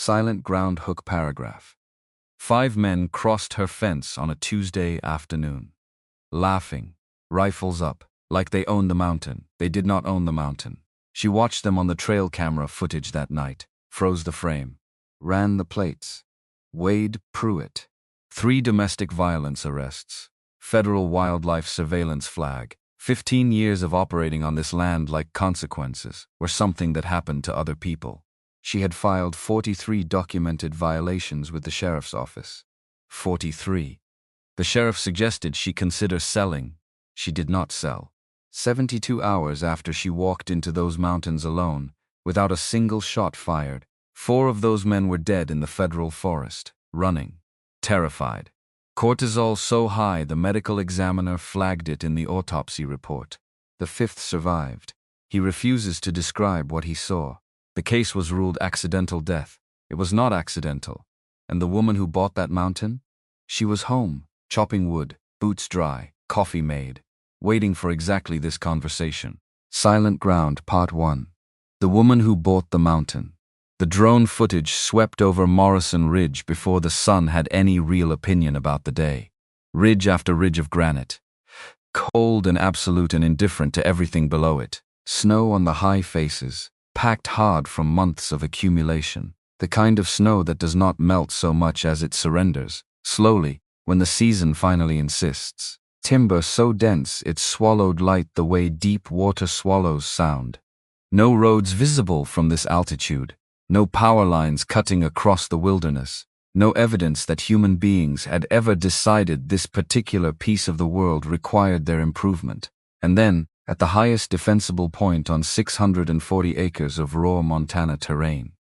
Silent ground hook paragraph. 5 men crossed her fence on a Tuesday afternoon. Laughing, rifles up, like they owned the mountain. They did not own the mountain. She watched them on the trail camera footage that night, froze the frame, ran the plates. Wade Pruitt. 3 domestic violence arrests. Federal wildlife surveillance flag. 15 years of operating on this land like consequences were something that happened to other people. She had filed 43 documented violations with the sheriff's office. 43. The sheriff suggested she consider selling. She did not sell. 72 hours after she walked into those mountains alone, without a single shot fired, 4 of those men were dead in the federal forest, running, terrified. Cortisol so high the medical examiner flagged it in the autopsy report. The 5th survived. He refuses to describe what he saw. The case was ruled accidental death. It was not accidental. And the woman who bought that mountain? She was home, chopping wood, boots dry, coffee made, waiting for exactly this conversation. Silent Ground, Part 1. The woman who bought the mountain. The drone footage swept over Morrison Ridge before the sun had any real opinion about the day. Ridge after ridge of granite. Cold and absolute and indifferent to everything below it. Snow on the high faces, packed hard from months of accumulation. The kind of snow that does not melt so much as it surrenders, slowly, when the season finally insists. Timber so dense it swallowed light the way deep water swallows sound. No roads visible from this altitude. No power lines cutting across the wilderness. No evidence that human beings had ever decided this particular piece of the world required their improvement. And then, at the highest defensible point on 640 acres of raw Montana terrain,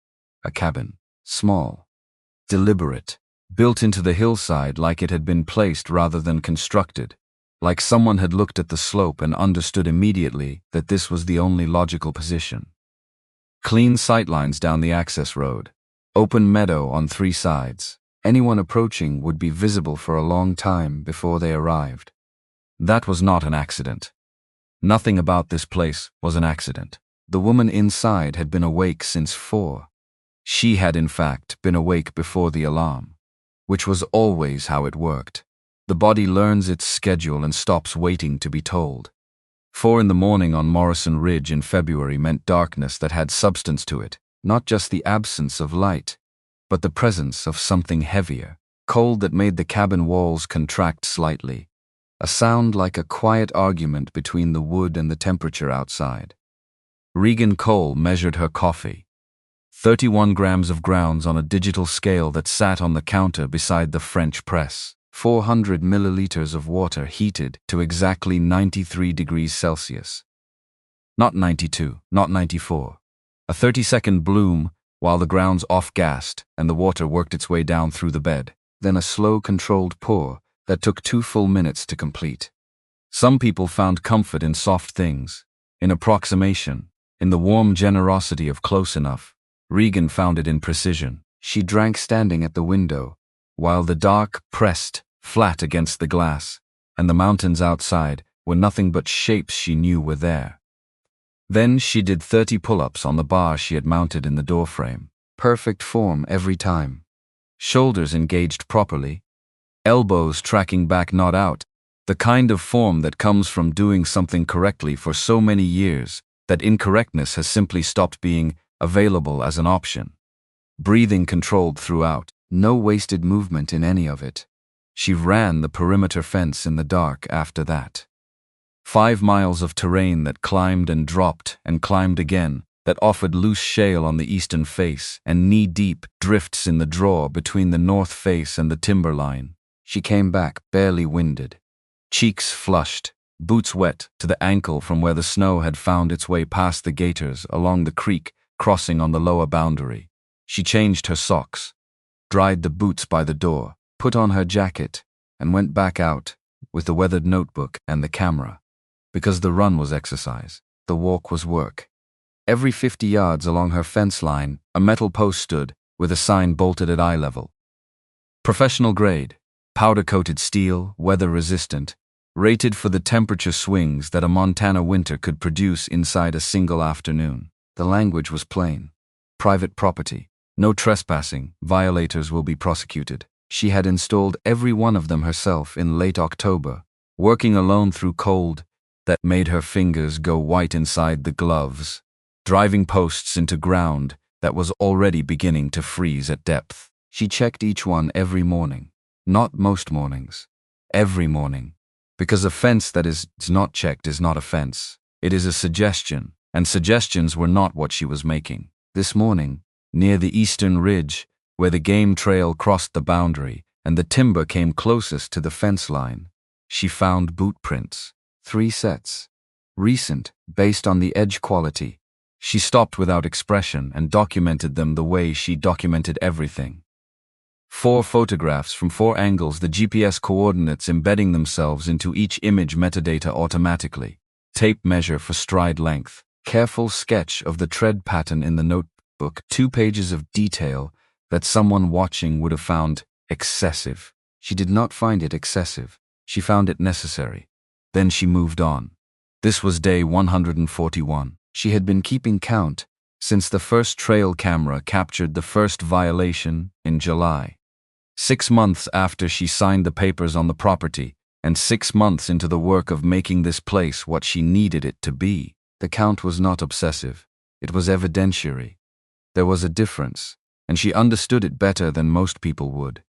a cabin. Small. Deliberate. Built into the hillside like it had been placed rather than constructed. Like someone had looked at the slope and understood immediately that this was the only logical position. Clean sightlines down the access road. Open meadow on 3 sides. Anyone approaching would be visible for a long time before they arrived. That was not an accident. Nothing about this place was an accident. The woman inside had been awake since 4. She had in fact been awake before the alarm, which was always how it worked. The body learns its schedule and stops waiting to be told. 4 in the morning on Morrison Ridge in February meant darkness that had substance to it, not just the absence of light, but the presence of something heavier, cold that made the cabin walls contract slightly, a sound like a quiet argument between the wood and the temperature outside. Regan Cole measured her coffee. 31 grams of grounds on a digital scale that sat on the counter beside the French press. 400 milliliters of water heated to exactly 93 degrees Celsius. Not 92, not 94. A 30-second bloom while the grounds off-gassed and the water worked its way down through the bed. Then a slow, controlled pour that took 2 full minutes to complete. Some people found comfort in soft things, in approximation, in the warm generosity of close enough. Regan found it in precision. She drank standing at the window, while the dark pressed flat against the glass, and the mountains outside were nothing but shapes she knew were there. Then she did 30 pull-ups on the bar she had mounted in the doorframe. Perfect form every time. Shoulders engaged properly. Elbows tracking back, not out. The kind of form that comes from doing something correctly for so many years that incorrectness has simply stopped being available as an option. Breathing controlled throughout. No wasted movement in any of it. She ran the perimeter fence in the dark after that. 5 miles of terrain that climbed and dropped and climbed again, that offered loose shale on the eastern face and knee-deep drifts in the draw between the north face and the timberline. She came back, barely winded. Cheeks flushed, boots wet to the ankle from where the snow had found its way past the gaiters along the creek crossing on the lower boundary. She changed her socks, dried the boots by the door, put on her jacket, and went back out with the weathered notebook and the camera. Because the run was exercise, the walk was work. Every 50 yards along her fence line, a metal post stood with a sign bolted at eye level. Professional grade, powder-coated steel, weather-resistant, rated for the temperature swings that a Montana winter could produce inside a single afternoon. The language was plain. Private property. No trespassing, violators will be prosecuted. She had installed every one of them herself in late October, working alone through cold that made her fingers go white inside the gloves, driving posts into ground that was already beginning to freeze at depth. She checked each one every morning. Not most mornings. Every morning. Because a fence that is not checked is not a fence. It is a suggestion, and suggestions were not what she was making. This morning, near the eastern ridge, where the game trail crossed the boundary and the timber came closest to the fence line, she found boot prints. 3 sets. Recent, based on the edge quality. She stopped without expression and documented them the way she documented everything. 4 photographs from 4 angles, the GPS coordinates embedding themselves into each image metadata automatically. Tape measure for stride length. Careful sketch of the tread pattern in the notebook. 2 pages of detail that someone watching would have found excessive. She did not find it excessive. She found it necessary. Then she moved on. This was day 141. She had been keeping count since the first trail camera captured the first violation in July. 6 months after she signed the papers on the property, and 6 months into the work of making this place what she needed it to be. The count was not obsessive. It was evidentiary. There was a difference, and she understood it better than most people would.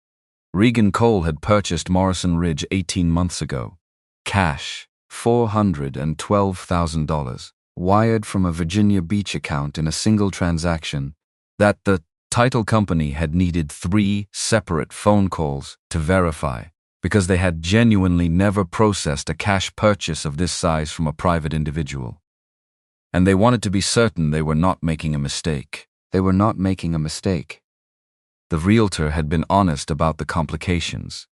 Regan Cole had purchased Morrison Ridge 18 months ago. Cash, $412,000, wired from a Virginia Beach account in a single transaction that the title company had needed 3 separate phone calls to verify, because they had genuinely never processed a cash purchase of this size from a private individual. And they wanted to be certain they were not making a mistake. They were not making a mistake. The realtor had been honest about the complications.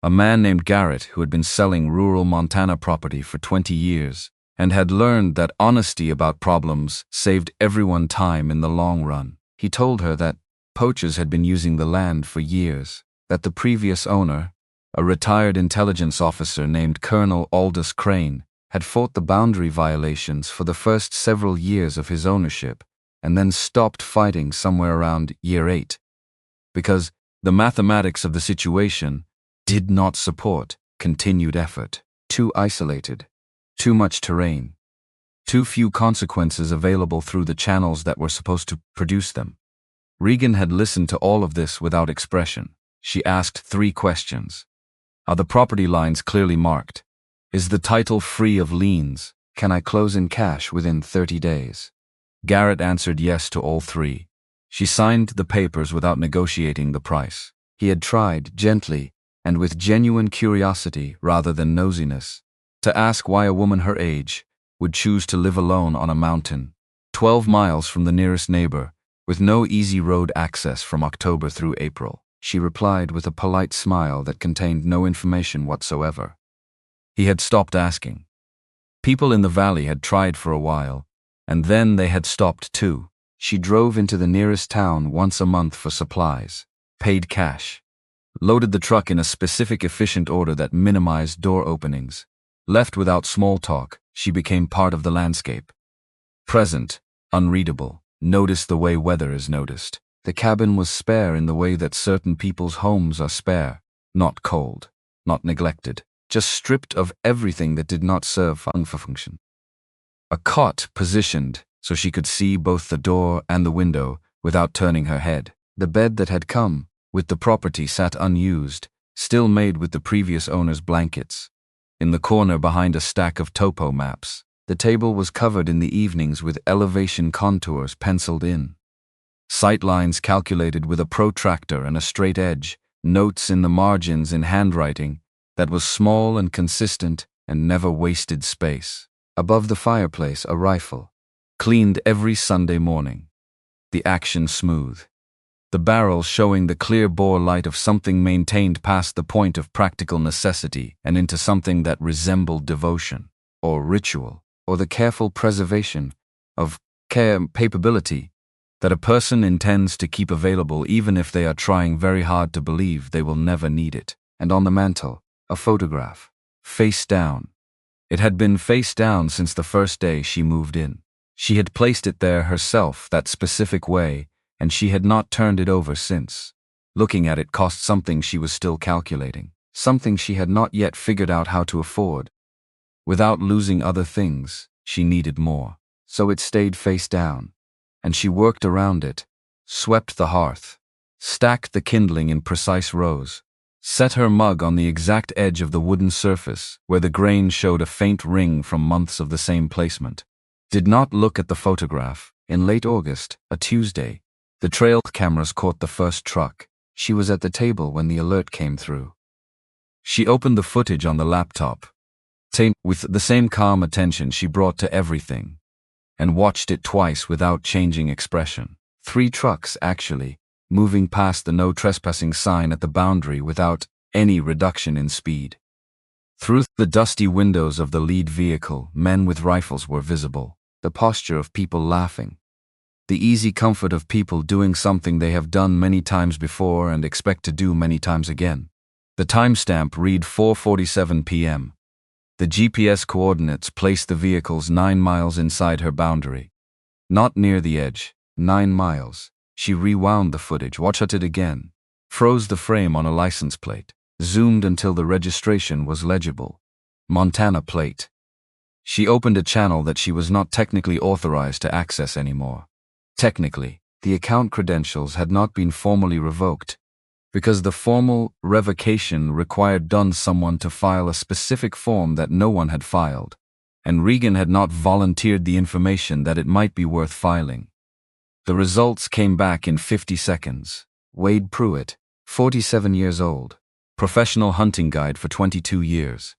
A man named Garrett, who had been selling rural Montana property for 20 years and had learned that honesty about problems saved everyone time in the long run. He told her that Poachers had been using the land for years, that the previous owner, a retired intelligence officer named Colonel Aldous Crane, had fought the boundary violations for the first several years of his ownership and then stopped fighting somewhere around year 8. Because the mathematics of the situation did not support continued effort. Too isolated. Too much terrain. Too few consequences available through the channels that were supposed to produce them. Regan had listened to all of this without expression. She asked 3 questions. Are the property lines clearly marked? Is the title free of liens? Can I close in cash within 30 days? Garrett answered yes to all 3. She signed the papers without negotiating the price. He had tried, gently, and with genuine curiosity rather than nosiness, to ask why a woman her age would choose to live alone on a mountain, 12 miles from the nearest neighbor, with no easy road access from October through April. She replied with a polite smile that contained no information whatsoever. He had stopped asking. People in the valley had tried for a while, and then they had stopped too. She drove into the nearest town once a month for supplies, paid cash, loaded the truck in a specific efficient order that minimized door openings. Left without small talk, she became part of the landscape. Present, unreadable, noticed the way weather is noticed. The cabin was spare in the way that certain people's homes are spare, not cold, not neglected, just stripped of everything that did not serve for function. A cot positioned so she could see both the door and the window without turning her head. The bed that had come with the property sat unused, still made with the previous owner's blankets. In the corner behind a stack of topo maps, the table was covered in the evenings with elevation contours penciled in. Sight lines calculated with a protractor and a straight edge, notes in the margins in handwriting that was small and consistent and never wasted space. Above the fireplace, a rifle, cleaned every Sunday morning. The action smooth. The barrel showing the clear bore light of something maintained past the point of practical necessity and into something that resembled devotion, or ritual, or the careful preservation of capability that a person intends to keep available even if they are trying very hard to believe they will never need it. And on the mantel, a photograph, face down. It had been face down since the first day she moved in. She had placed it there herself that specific way and she had not turned it over since. Looking at it cost something she was still calculating, something she had not yet figured out how to afford. Without losing other things, she needed more. So it stayed face down, and she worked around it, swept the hearth, stacked the kindling in precise rows, set her mug on the exact edge of the wooden surface where the grain showed a faint ring from months of the same placement. Did not look at the photograph. In late August, a Tuesday, the trail cameras caught the first truck. She was at the table when the alert came through. She opened the footage on the laptop, with the same calm attention she brought to everything, and watched it twice without changing expression. 3 trucks, actually, moving past the no trespassing sign at the boundary without any reduction in speed. Through the dusty windows of the lead vehicle, men with rifles were visible, the posture of people laughing, the easy comfort of people doing something they have done many times before and expect to do many times again. The timestamp read 4:47 p.m. The GPS coordinates placed the vehicles 9 miles inside her boundary. Not near the edge, 9 miles. She rewound the footage, watched it again, froze the frame on a license plate, zoomed until the registration was legible. Montana plate. She opened a channel that she was not technically authorized to access anymore. Technically, the account credentials had not been formally revoked, because the formal revocation required someone to file a specific form that no one had filed, and Regan had not volunteered the information that it might be worth filing. The results came back in 50 seconds. Wade Pruitt, 47 years old, professional hunting guide for 22 years.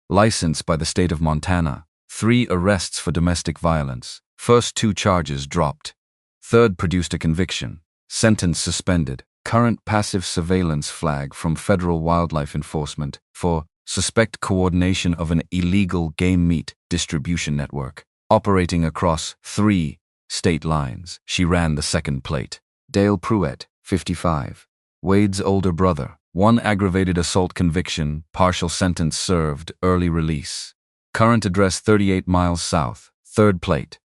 Licensed by the state of Montana. 3 arrests for domestic violence. First 2 charges dropped. Third produced a conviction. Sentence suspended. Current passive surveillance flag from Federal Wildlife Enforcement for suspect coordination of an illegal game meat distribution network operating across 3 state lines. She ran the second plate. Dale Pruitt, 55. Wade's older brother. 1 aggravated assault conviction, partial sentence served, early release. Current address 38 miles south. Third plate.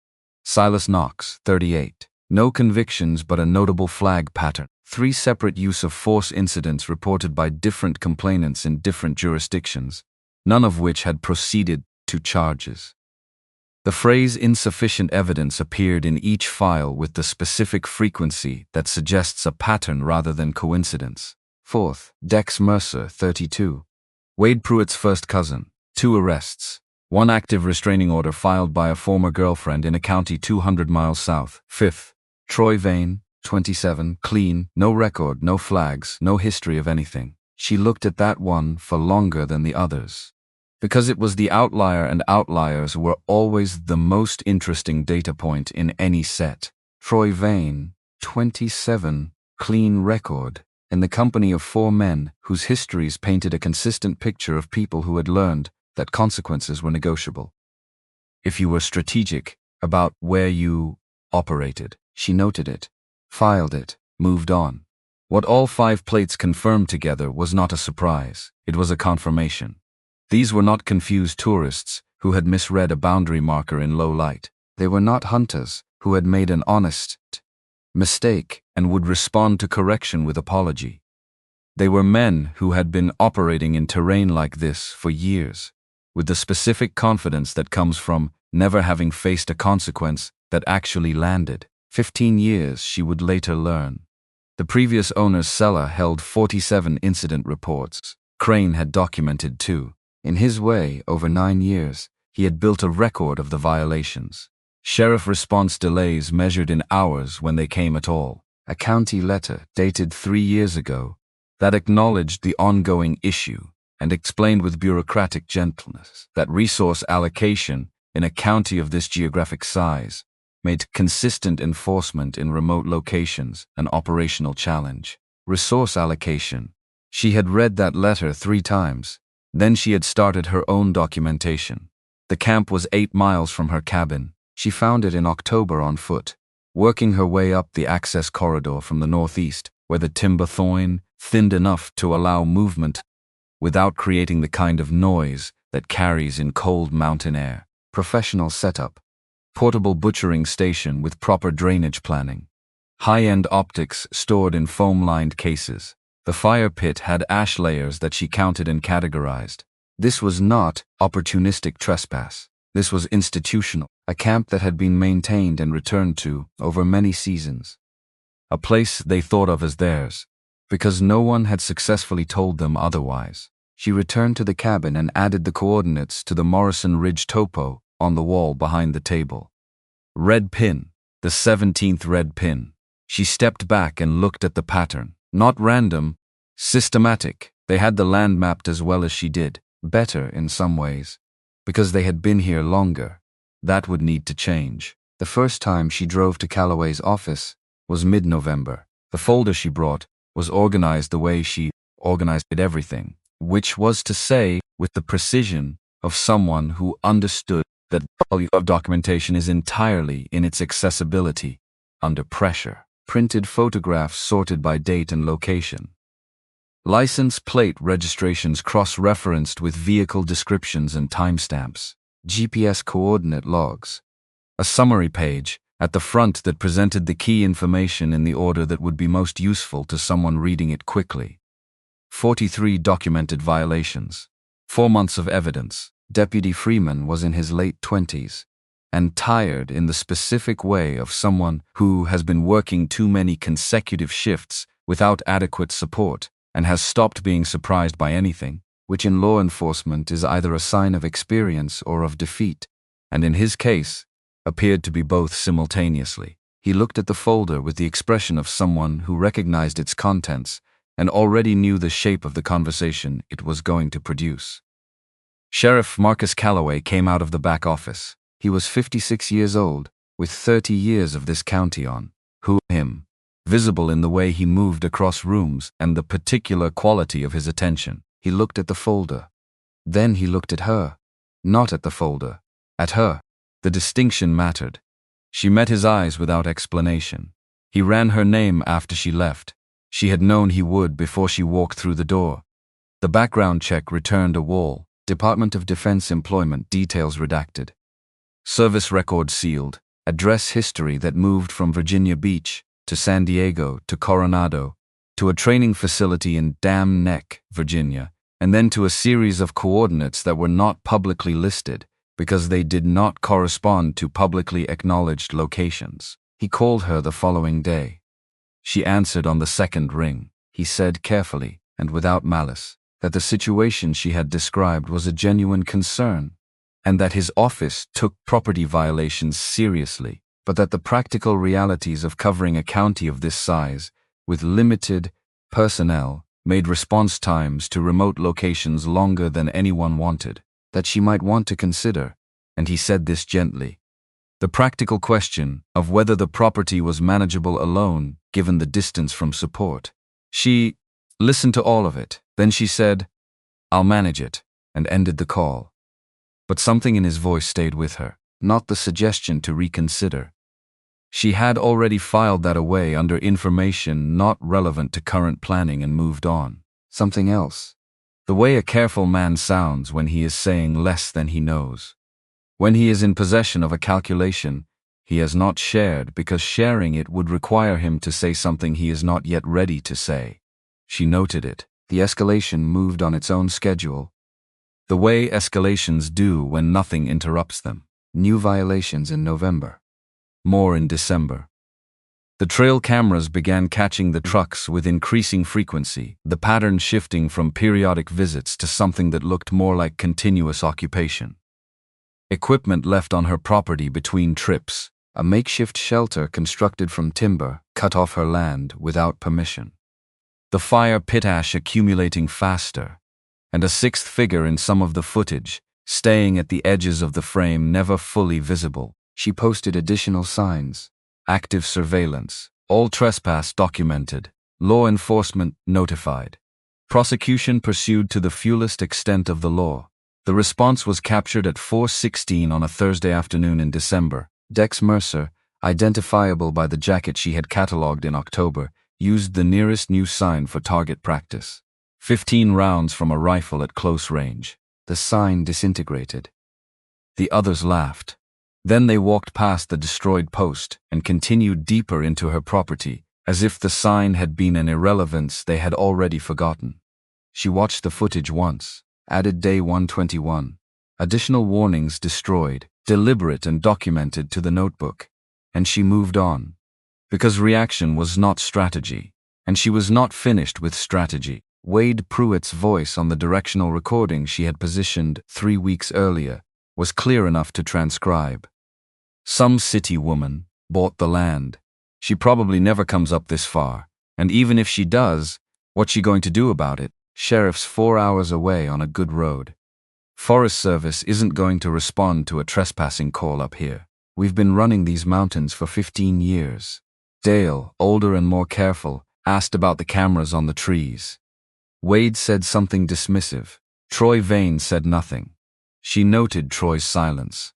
Silas Knox, 38. No convictions but a notable flag pattern. 3 separate use of force incidents reported by different complainants in different jurisdictions, none of which had proceeded to charges. The phrase insufficient evidence appeared in each file with the specific frequency that suggests a pattern rather than coincidence. Fourth, Dex Mercer, 32. Wade Pruitt's first cousin. 2 arrests. 1 active restraining order filed by a former girlfriend in a county 200 miles south. Fifth, Troy Vane, 27, clean, no record, no flags, no history of anything. She looked at that one for longer than the others, because it was the outlier, and outliers were always the most interesting data point in any set. Troy Vane, 27, clean record, in the company of 4 men whose histories painted a consistent picture of people who had learned that consequences were negotiable. If you were strategic about where you operated, she noted it, filed it, moved on. What all 5 plates confirmed together was not a surprise, it was a confirmation. These were not confused tourists who had misread a boundary marker in low light. They were not hunters who had made an honest mistake and would respond to correction with apology. They were men who had been operating in terrain like this for years, with the specific confidence that comes from never having faced a consequence that actually landed. 15 years, she would later learn. The previous owner's cellar held 47 incident reports. Crane had documented 2. In his way, over 9 years, he had built a record of the violations. Sheriff response delays measured in hours when they came at all. A county letter dated 3 years ago that acknowledged the ongoing issue and explained with bureaucratic gentleness that resource allocation in a county of this geographic size made consistent enforcement in remote locations an operational challenge. Resource allocation. She had read that letter 3 times. Then she had started her own documentation. The camp was 8 miles from her cabin. She found it in October on foot, working her way up the access corridor from the northeast, where the timber thinned enough to allow movement without creating the kind of noise that carries in cold mountain air. Professional setup. Portable butchering station with proper drainage planning. high-end optics stored in foam-lined cases. The fire pit had ash layers that she counted and categorized. This was not opportunistic trespass. This was institutional, a camp that had been maintained and returned to over many seasons. A place they thought of as theirs, because no one had successfully told them otherwise. She returned to the cabin and added the coordinates to the Morrison Ridge topo on the wall behind the table. Red pin, the 17th red pin. She stepped back and looked at the pattern. Not random, systematic. They had the land mapped as well as she did, better in some ways. Because they had been here longer, that would need to change. The first time she drove to Calloway's office was mid-November. The folder she brought was organized the way she organized everything, which was to say, with the precision of someone who understood that the value of documentation is entirely in its accessibility under pressure. Printed photographs sorted by date and location. License plate registrations cross-referenced with vehicle descriptions and timestamps. GPS coordinate logs. A summary page at the front that presented the key information in the order that would be most useful to someone reading it quickly. 43 documented violations. 4 months of evidence. Deputy Freeman was in his late 20s. And tired in the specific way of someone who has been working too many consecutive shifts without adequate support and has stopped being surprised by anything, which in law enforcement is either a sign of experience or of defeat, and in his case, appeared to be both simultaneously. He looked at the folder with the expression of someone who recognized its contents and already knew the shape of the conversation it was going to produce. Sheriff Marcus Calloway came out of the back office. He was 56 years old, with 30 years of this county on him, visible in the way he moved across rooms and the particular quality of his attention. He looked at the folder. Then he looked at her. Not at the folder. At her. The distinction mattered. She met his eyes without explanation. He ran her name after she left. She had known he would before she walked through the door. The background check returned a wall. Department of Defense employment details redacted. Service record sealed, address history that moved from Virginia Beach to San Diego to Coronado to a training facility in Dam Neck, Virginia, and then to a series of coordinates that were not publicly listed because they did not correspond to publicly acknowledged locations. He called her the following day. She answered on the second ring. He said carefully and without malice that the situation she had described was a genuine concern, and that his office took property violations seriously, but that the practical realities of covering a county of this size, with limited personnel, made response times to remote locations longer than anyone wanted, that she might want to consider, and he said this gently, the practical question of whether the property was manageable alone, given the distance from support. She listened to all of it, then she said, "I'll manage it," and ended the call. But something in his voice stayed with her, not the suggestion to reconsider. She had already filed that away under information not relevant to current planning and moved on. Something else. The way a careful man sounds when he is saying less than he knows. When he is in possession of a calculation he has not shared because sharing it would require him to say something he is not yet ready to say. She noted it. The escalation moved on its own schedule. The way escalations do when nothing interrupts them. New violations in November. More in December. The trail cameras began catching the trucks with increasing frequency, the pattern shifting from periodic visits to something that looked more like continuous occupation. Equipment left on her property between trips. A makeshift shelter constructed from timber cut off her land without permission. The fire pit ash accumulating faster, and a sixth figure in some of the footage, staying at the edges of the frame never fully visible. She posted additional signs. Active surveillance. All trespass documented. Law enforcement notified. Prosecution pursued to the fullest extent of the law. The response was captured at 4:16 on a Thursday afternoon in December. Dex Mercer, identifiable by the jacket she had catalogued in October, used the nearest new sign for target practice. 15 rounds from a rifle at close range. The sign disintegrated. The others laughed. Then they walked past the destroyed post and continued deeper into her property, as if the sign had been an irrelevance they had already forgotten. She watched the footage once, added day 121. Additional warnings destroyed, deliberate and documented to the notebook. And she moved on. Because reaction was not strategy, and she was not finished with strategy. Wade Pruitt's voice on the directional recording she had positioned 3 weeks earlier was clear enough to transcribe. Some city woman bought the land. She probably never comes up this far, and even if she does, what's she going to do about it? Sheriff's 4 hours away on a good road. Forest Service isn't going to respond to a trespassing call up here. We've been running these mountains for 15 years. Dale, older and more careful, asked about the cameras on the trees. Wade said something dismissive. Troy Vane said nothing. She noted Troy's silence.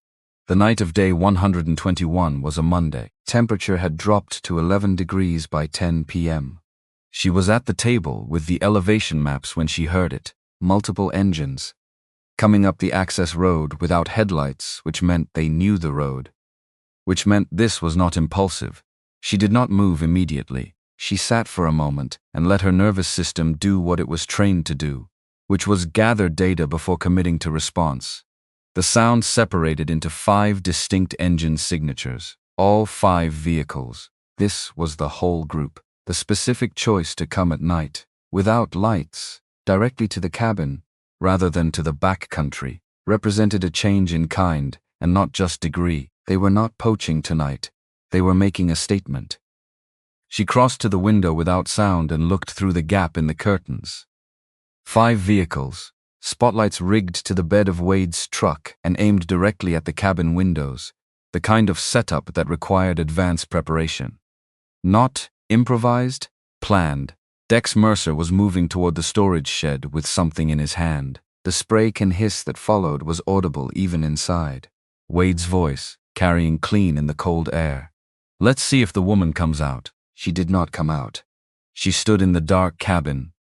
The night of day 121 was a Monday. Temperature had dropped to 11 degrees by 10 p.m. She was at the table with the elevation maps when she heard it. Multiple engines. Coming up the access road without headlights, which meant they knew the road. Which meant this was not impulsive. She did not move immediately. She sat for a moment and let her nervous system do what it was trained to do, which was gather data before committing to response. The sound separated into 5 distinct engine signatures, all 5 vehicles. This was the whole group. The specific choice to come at night, without lights, directly to the cabin, rather than to the back country, represented a change in kind, and not just degree. They were not poaching tonight. They were making a statement. She crossed to the window without sound and looked through the gap in the curtains. 5 vehicles, spotlights rigged to the bed of Wade's truck and aimed directly at the cabin windows, the kind of setup that required advanced preparation. Not improvised, planned. Dex Mercer was moving toward the storage shed with something in his hand. The spray and hiss that followed was audible even inside. Wade's voice, carrying clean in the cold air. Let's see if the woman comes out. She did not come out. She stood in the dark cabin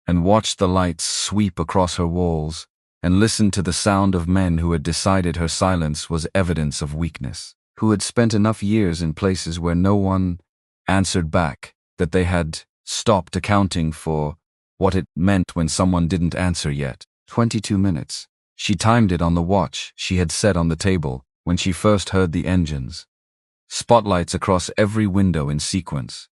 and watched the lights sweep across her walls and listened to the sound of men who had decided her silence was evidence of weakness, who had spent enough years in places where no one answered back, that they had stopped accounting for what it meant when someone didn't answer yet. 22 minutes. She timed it on the watch she had set on the table when she first heard the engines. Spotlights across every window in sequence.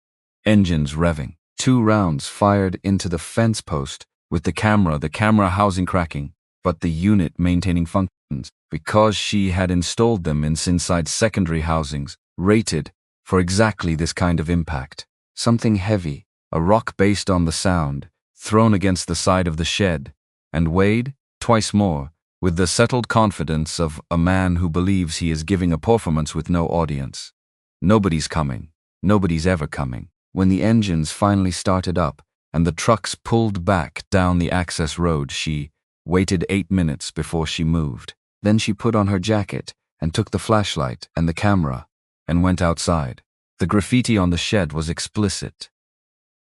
Engines revving. 2 rounds fired into the fence post with the camera housing cracking, but the unit maintaining functions because she had installed them inside secondary housings, rated for exactly this kind of impact. Something heavy, a rock based on the sound, thrown against the side of the shed, and Wade, twice more, with the settled confidence of a man who believes he is giving a performance with no audience. Nobody's coming. Nobody's ever coming. When the engines finally started up and the trucks pulled back down the access road, she waited 8 minutes before she moved. Then she put on her jacket and took the flashlight and the camera and went outside. The graffiti on the shed was explicit.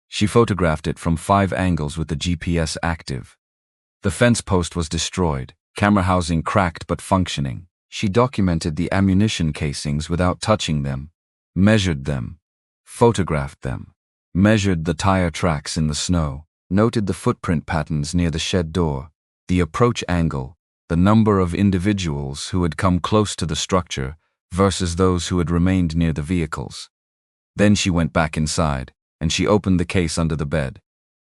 She photographed it from 5 angles with the GPS active. The fence post was destroyed, camera housing cracked but functioning. She documented the ammunition casings without touching them, measured them, photographed them, measured the tire tracks in the snow, noted the footprint patterns near the shed door, the approach angle, the number of individuals who had come close to the structure versus those who had remained near the vehicles. Then she went back inside, and she opened the case under the bed.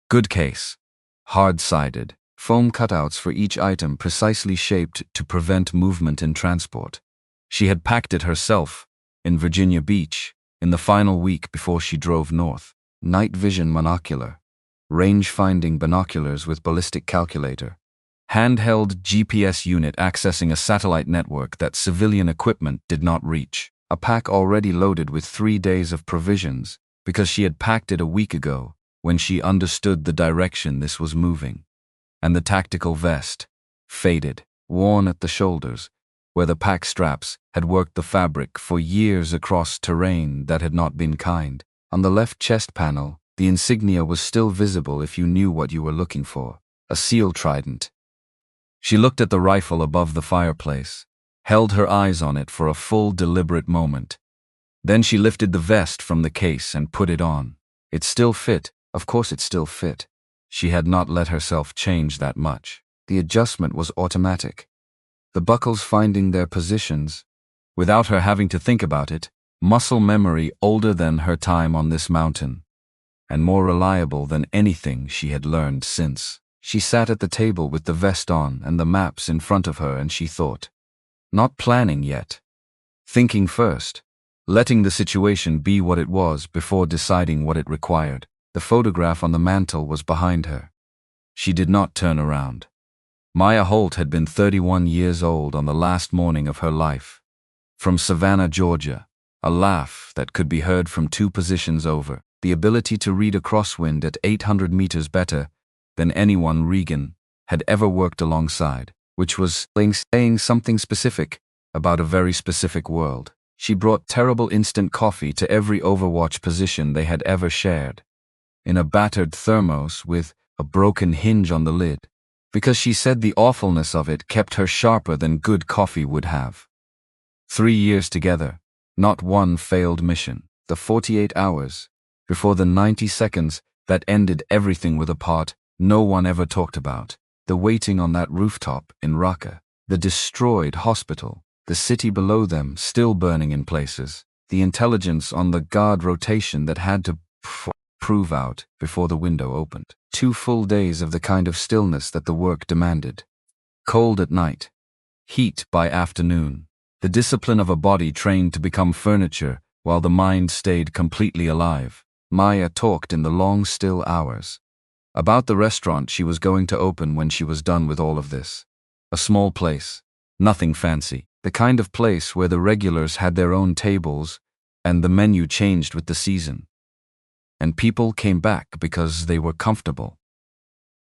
Good case. Hard-sided. Foam cutouts for each item precisely shaped to prevent movement in transport. She had packed it herself, in Virginia Beach, in the final week before she drove north. Night vision monocular. Range-finding binoculars with ballistic calculator. Handheld GPS unit accessing a satellite network that civilian equipment did not reach. A pack already loaded with 3 days of provisions, because she had packed it a week ago, when she understood the direction this was moving. And the tactical vest, faded, worn at the shoulders, where the pack straps had worked the fabric for years across terrain that had not been kind. On the left chest panel, the insignia was still visible if you knew what you were looking for. A seal trident. She looked at the rifle above the fireplace. held her eyes on it for a full, deliberate moment. Then she lifted the vest from the case and put it on. It still fit. Of course it still fit. She had not let herself change that much. The adjustment was automatic, the buckles finding their positions, without her having to think about it, muscle memory older than her time on this mountain, and more reliable than anything she had learned since. She sat at the table with the vest on and the maps in front of her, and she thought. Not planning yet. Thinking first. Letting the situation be what it was before deciding what it required. The photograph on the mantel was behind her. She did not turn around. Maya Holt had been 31 years old on the last morning of her life. From Savannah, Georgia, a laugh that could be heard from 2 positions over, the ability to read a crosswind at 800 meters better than anyone Regan had ever worked alongside, which was saying something specific about a very specific world. She brought terrible instant coffee to every Overwatch position they had ever shared, in a battered thermos with a broken hinge on the lid, because she said the awfulness of it kept her sharper than good coffee would have. 3 years together, not one failed mission. The 48 hours, before the 90 seconds that ended everything with a part no one ever talked about. The waiting on that rooftop in Raqqa, the destroyed hospital, the city below them still burning in places, the intelligence on the guard rotation that had to prove out before the window opened. 2 full days of the kind of stillness that the work demanded. Cold at night, heat by afternoon, the discipline of a body trained to become furniture while the mind stayed completely alive. Maya talked in the long, still hours about the restaurant she was going to open when she was done with all of this. A small place, nothing fancy, the kind of place where the regulars had their own tables and the menu changed with the season. And people came back because they were comfortable,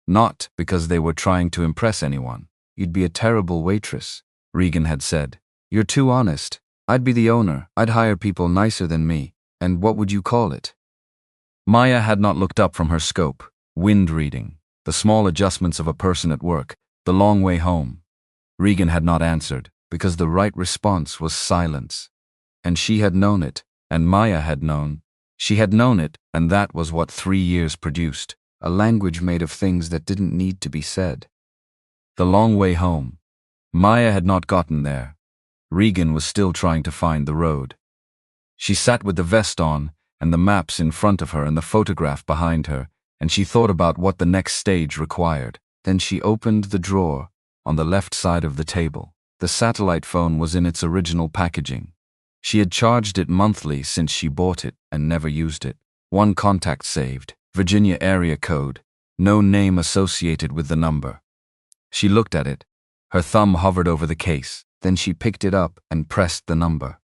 not because they were trying to impress anyone. You'd be a terrible waitress, Regan had said. You're too honest. I'd be the owner. I'd hire people nicer than me. And what would you call it? Maya had not looked up from her scope, wind reading, the small adjustments of a person at work, the long way home. Regan had not answered, because the right response was silence. And she had known it, and Maya had known. She had known it, and that was what 3 years produced, a language made of things that didn't need to be said. The long way home. Maya had not gotten there. Regan was still trying to find the road. She sat with the vest on, and the maps in front of her and the photograph behind her, and she thought about what the next stage required. Then she opened the drawer on the left side of the table. The satellite phone was in its original packaging. She had charged it monthly since she bought it and never used it. 1 contact saved, Virginia area code, no name associated with the number. She looked at it. Her thumb hovered over the case. Then she picked it up and pressed the number.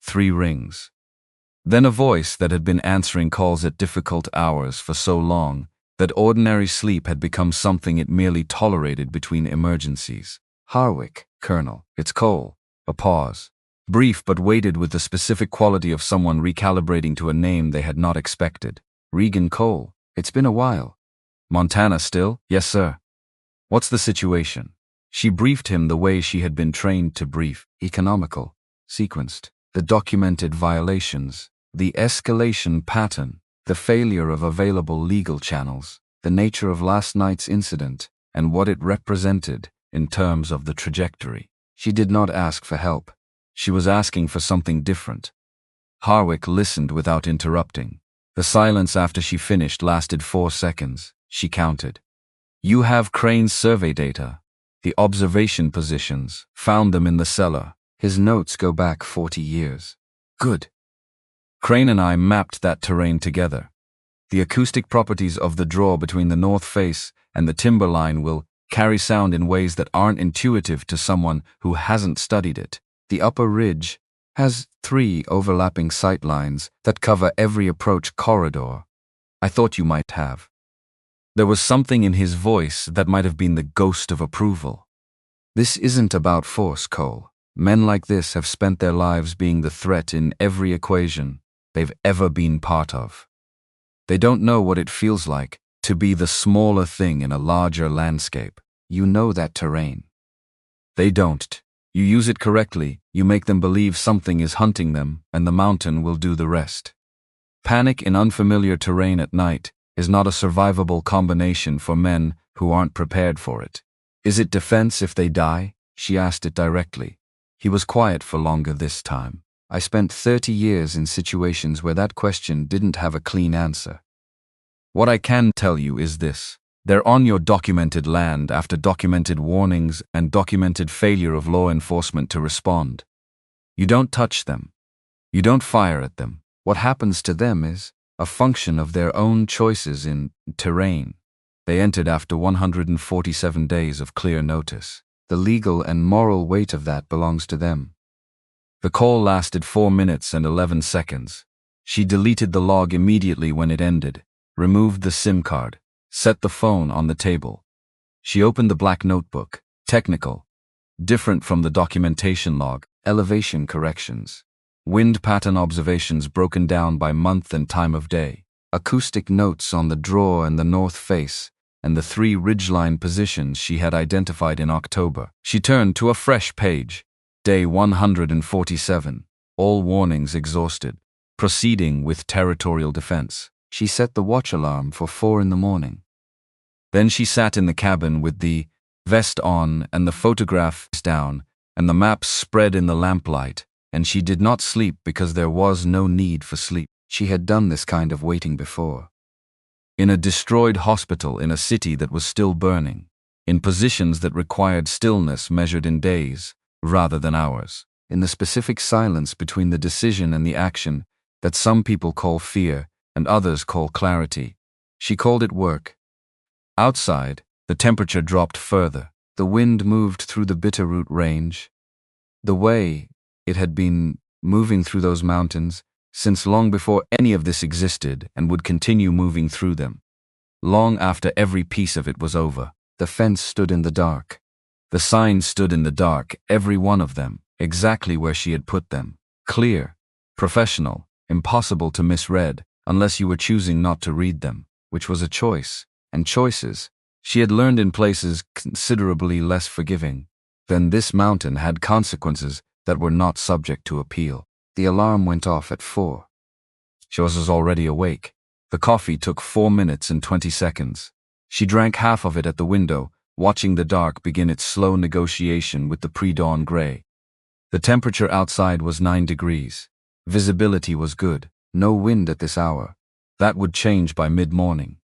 3 rings. Then a voice that had been answering calls at difficult hours for so long that ordinary sleep had become something it merely tolerated between emergencies. Harwick, Colonel. It's Cole. A pause. Brief but weighted with the specific quality of someone recalibrating to a name they had not expected. Regan Cole. It's been a while. Montana still? Yes, sir. What's the situation? She briefed him the way she had been trained to brief. Economical. Sequenced. The documented violations. The escalation pattern. The failure of available legal channels. The nature of last night's incident and what it represented in terms of the trajectory. She did not ask for help. She was asking for something different. Harwick listened without interrupting. The silence after she finished lasted 4 seconds. She counted. You have Crane's survey data. The observation positions. Found them in the cellar. His notes go back 40 years. Good. Crane and I mapped that terrain together. The acoustic properties of the draw between the north face and the timberline will carry sound in ways that aren't intuitive to someone who hasn't studied it. The upper ridge has 3 overlapping sight lines that cover every approach corridor. I thought you might have. There was something in his voice that might have been the ghost of approval. This isn't about force, Cole. Men like this have spent their lives being the threat in every equation they've ever been part of. They don't know what it feels like to be the smaller thing in a larger landscape. You know that terrain. They don't. You use it correctly, you make them believe something is hunting them, and the mountain will do the rest. Panic in unfamiliar terrain at night is not a survivable combination for men who aren't prepared for it. Is it defense if they die? She asked it directly. He was quiet for longer this time. I spent 30 years in situations where that question didn't have a clean answer. What I can tell you is this. They're on your documented land after documented warnings and documented failure of law enforcement to respond. You don't touch them. You don't fire at them. What happens to them is a function of their own choices in terrain. They entered after 147 days of clear notice. The legal and moral weight of that belongs to them. The call lasted 4 minutes and 11 seconds. She deleted the log immediately when it ended, removed the SIM card, set the phone on the table. She opened the black notebook. Technical. Different from the documentation log. Elevation corrections. Wind pattern observations broken down by month and time of day. Acoustic notes on the drawer and the north face, and the 3 ridgeline positions she had identified in October. She turned to a fresh page. Day 147. All warnings exhausted. Proceeding with territorial defense. She set the watch alarm for 4 in the morning. Then she sat in the cabin with the vest on and the photograph down and the maps spread in the lamplight, and she did not sleep because there was no need for sleep. She had done this kind of waiting before. In a destroyed hospital in a city that was still burning, in positions that required stillness measured in days rather than hours, in the specific silence between the decision and the action that some people call fear and others call clarity. She called it work. Outside, the temperature dropped further. The wind moved through the Bitterroot Range, the way it had been moving through those mountains since long before any of this existed, and would continue moving through them. Long after every piece of it was over, the fence stood in the dark. The signs stood in the dark, every one of them, exactly where she had put them. Clear, professional, impossible to misread, unless you were choosing not to read them, which was a choice. And choices, she had learned in places considerably less forgiving than this mountain, had consequences that were not subject to appeal. The alarm went off at 4. She was already awake. The coffee took 4 minutes and 20 seconds. She drank half of it at the window, watching the dark begin its slow negotiation with the pre-dawn gray. The temperature outside was 9 degrees. Visibility was good. No wind at this hour. That would change by mid-morning.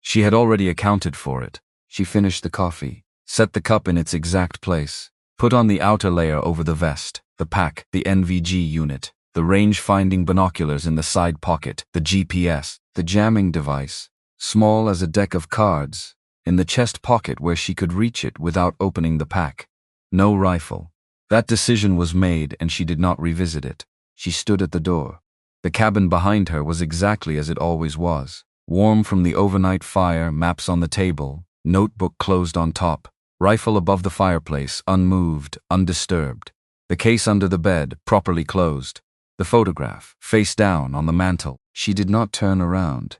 She had already accounted for it. She finished the coffee, set the cup in its exact place, put on the outer layer over the vest, the pack, the NVG unit, the range-finding binoculars in the side pocket, the GPS, the jamming device, small as a deck of cards, in the chest pocket where she could reach it without opening the pack. No rifle. That decision was made and she did not revisit it. She stood at the door. The cabin behind her was exactly as it always was. Warm from the overnight fire, maps on the table, notebook closed on top, rifle above the fireplace, unmoved, undisturbed. The case under the bed, properly closed. The photograph, face down on the mantel. She did not turn around.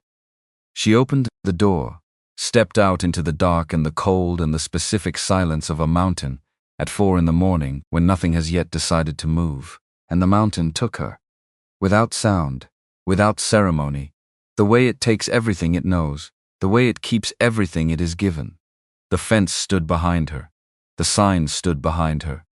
She opened the door, stepped out into the dark and the cold and the specific silence of a mountain at 4 in the morning when nothing has yet decided to move. And the mountain took her. Without sound, without ceremony. The way it takes everything it knows, the way it keeps everything it is given. The fence stood behind her. The sign stood behind her.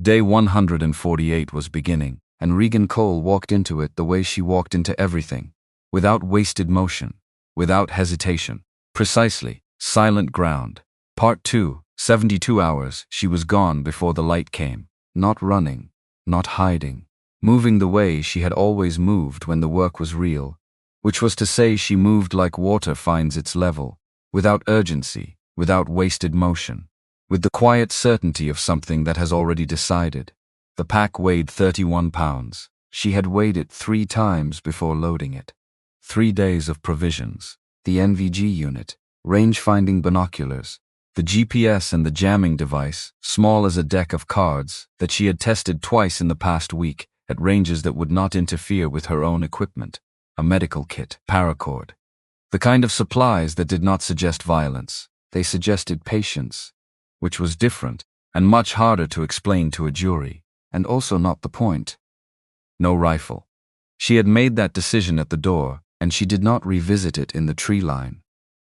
Day 148 was beginning, and Regan Cole walked into it the way she walked into everything, without wasted motion, without hesitation. Precisely, silent ground. Part 2, 72 hours, she was gone before the light came. Not running, not hiding, moving the way she had always moved when the work was real, which was to say she moved like water finds its level, without urgency, without wasted motion, with the quiet certainty of something that has already decided. The pack weighed 31 pounds. She had weighed it 3 times before loading it. 3 days of provisions. The NVG unit, range-finding binoculars, the GPS and the jamming device, small as a deck of cards, that she had tested twice in the past week at ranges that would not interfere with her own equipment. A medical kit, paracord. The kind of supplies that did not suggest violence. They suggested patience, which was different. and much harder to explain to a jury, and also not the point. No rifle. She had made that decision at the door, and she did not revisit it in the tree line.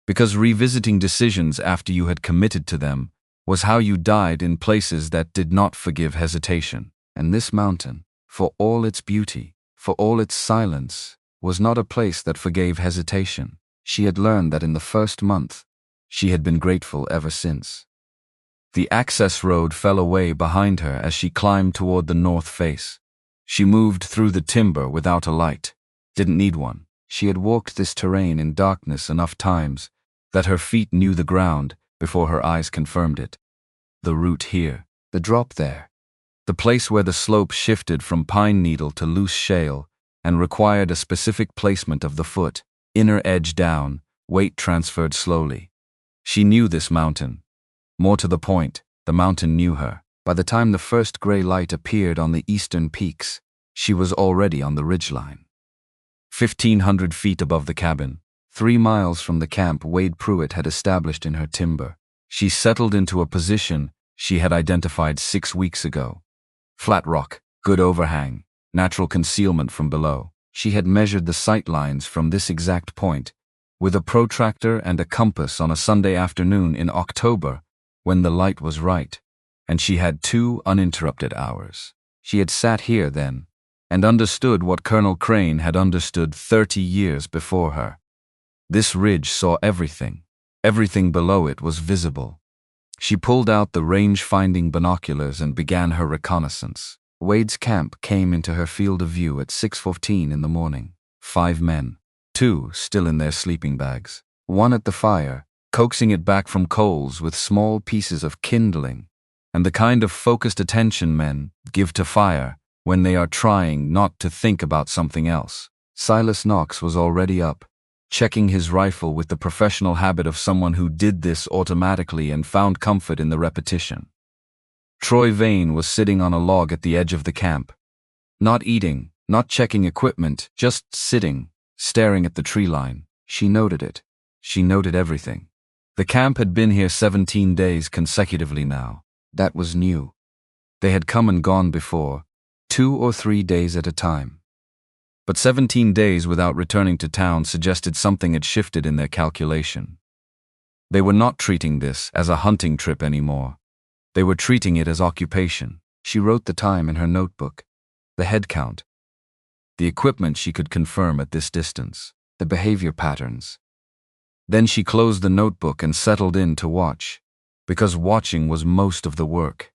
Because revisiting decisions after you had committed to them was how you died in places that did not forgive hesitation. And this mountain, for all its beauty, for all its silence, was not a place that forgave hesitation. She had learned that in the first month. She had been grateful ever since. The access road fell away behind her as she climbed toward the north face. She moved through the timber without a light. Didn't need one. She had walked this terrain in darkness enough times that her feet knew the ground before her eyes confirmed it. The root here, the drop there, the place where the slope shifted from pine needle to loose shale and required a specific placement of the foot, inner edge down, weight transferred slowly. She knew this mountain. More to the point, the mountain knew her. By the time the first gray light appeared on the eastern peaks, she was already on the ridgeline. 1,500 feet above the cabin, 3 miles from the camp Wade Pruitt had established in her timber, she settled into a position she had identified 6 weeks ago. Flat rock, good overhang, natural concealment from below. She had measured the sight lines from this exact point, with a protractor and a compass on a Sunday afternoon in October, when the light was right, and she had 2 uninterrupted hours. She had sat here then, and understood what Colonel Crane had understood 30 years before her. This ridge saw everything. Everything below it was visible. She pulled out the range-finding binoculars and began her reconnaissance. Wade's camp came into her field of view at 6:15 in the morning. 5 men, 2 still in their sleeping bags, 1 at the fire, coaxing it back from coals with small pieces of kindling, and the kind of focused attention men give to fire when they are trying not to think about something else. Silas Knox was already up, checking his rifle with the professional habit of someone who did this automatically and found comfort in the repetition. Troy Vane was sitting on a log at the edge of the camp. Not eating, not checking equipment, just sitting, staring at the tree line. She noted it. She noted everything. The camp had been here 17 days consecutively now. That was new. They had come and gone before, 2 or 3 days at a time. But 17 days without returning to town suggested something had shifted in their calculation. They were not treating this as a hunting trip anymore. They were treating it as occupation. She wrote the time in her notebook, the head count, the equipment she could confirm at this distance, the behavior patterns. Then she closed the notebook and settled in to watch, because watching was most of the work.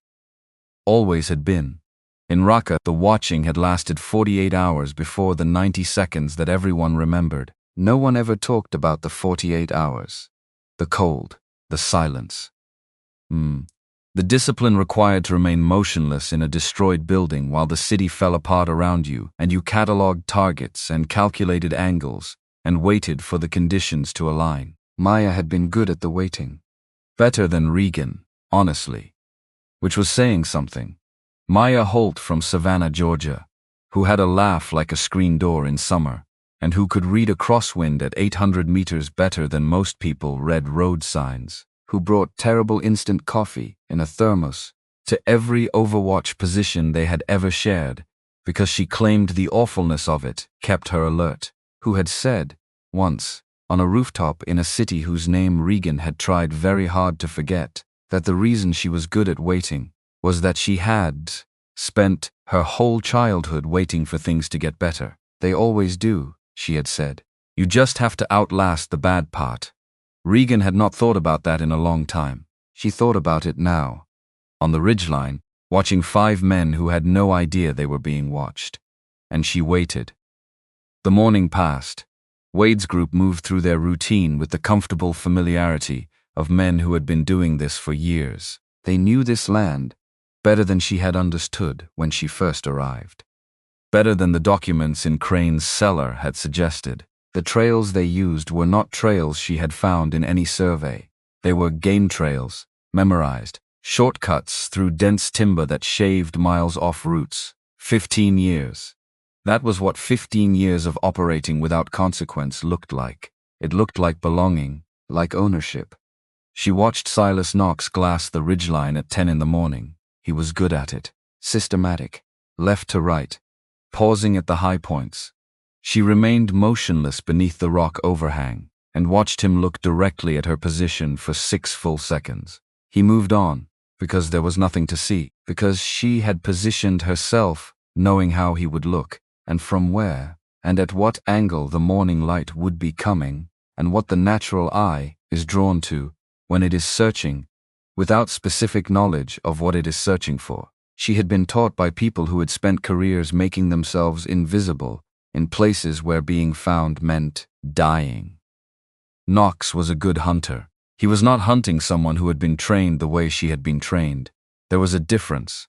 Always had been. In Raqqa, the watching had lasted 48 hours before the 90 seconds that everyone remembered. No one ever talked about the 48 hours. The cold, the silence. The discipline required to remain motionless in a destroyed building while the city fell apart around you, and you catalogued targets and calculated angles and waited for the conditions to align. Maya had been good at the waiting. Better than Regan, honestly. Which was saying something. Maya Holt from Savannah, Georgia, who had a laugh like a screen door in summer, and who could read a crosswind at 800 meters better than most people read road signs, who brought terrible instant coffee in a thermos to every Overwatch position they had ever shared, because she claimed the awfulness of it kept her alert, who had said, once, on a rooftop in a city whose name Regan had tried very hard to forget, that the reason she was good at waiting was that she had spent her whole childhood waiting for things to get better. They always do, she had said. You just have to outlast the bad part. Regan had not thought about that in a long time. She thought about it now. On the ridgeline, watching 5 men who had no idea they were being watched. And she waited. The morning passed. Wade's group moved through their routine with the comfortable familiarity of men who had been doing this for years. They knew this land better than she had understood when she first arrived. Better than the documents in Crane's cellar had suggested. The trails they used were not trails she had found in any survey. They were game trails, memorized, shortcuts through dense timber that shaved miles off routes. 15 years. That was what 15 years of operating without consequence looked like. It looked like belonging, like ownership. She watched Silas Knox glass the ridgeline at 10 in the morning. He was good at it. Systematic. Left to right. Pausing at the high points. She remained motionless beneath the rock overhang and watched him look directly at her position for 6 full seconds. He moved on, because there was nothing to see, because she had positioned herself, knowing how he would look, and from where, and at what angle the morning light would be coming, and what the natural eye is drawn to when it is searching, without specific knowledge of what it is searching for. She had been taught by people who had spent careers making themselves invisible in places where being found meant dying. Knox was a good hunter. He was not hunting someone who had been trained the way she had been trained. There was a difference.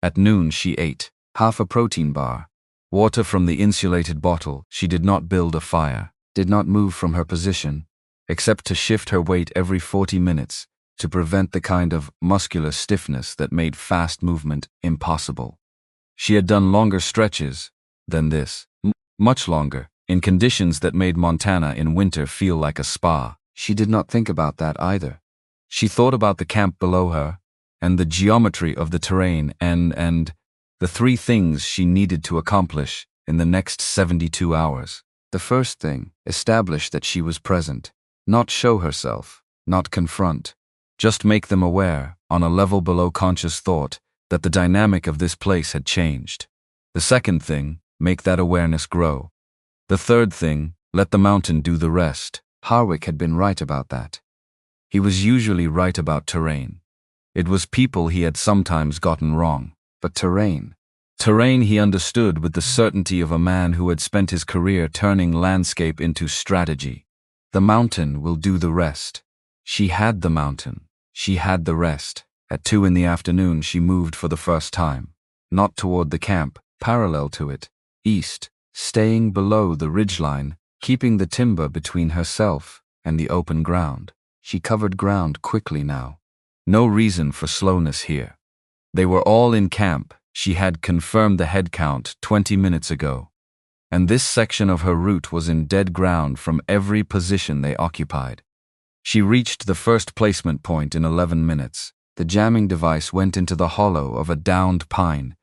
At noon she ate half a protein bar, water from the insulated bottle. She did not build a fire, did not move from her position, except to shift her weight every 40 minutes to prevent the kind of muscular stiffness that made fast movement impossible. She had done longer stretches than this, much longer, in conditions that made Montana in winter feel like a spa. She did not think about that either. She thought about the camp below her, and the geometry of the terrain and the 3 things she needed to accomplish in the next 72 hours. The first thing, establish that she was present. Not show herself, not confront. Just make them aware, on a level below conscious thought, that the dynamic of this place had changed. The second thing, make that awareness grow. The third thing, let the mountain do the rest. Harwick had been right about that. He was usually right about terrain. It was people he had sometimes gotten wrong. But terrain he understood with the certainty of a man who had spent his career turning landscape into strategy. The mountain will do the rest. She had the mountain. She had the rest. At 2 in the afternoon she moved for the first time. Not toward the camp, parallel to it. East, staying below the ridgeline, keeping the timber between herself and the open ground. She covered ground quickly now. No reason for slowness here. They were all in camp. She had confirmed the head count 20 minutes ago. And this section of her route was in dead ground from every position they occupied. She reached the first placement point in 11 minutes. The jamming device went into the hollow of a downed pine,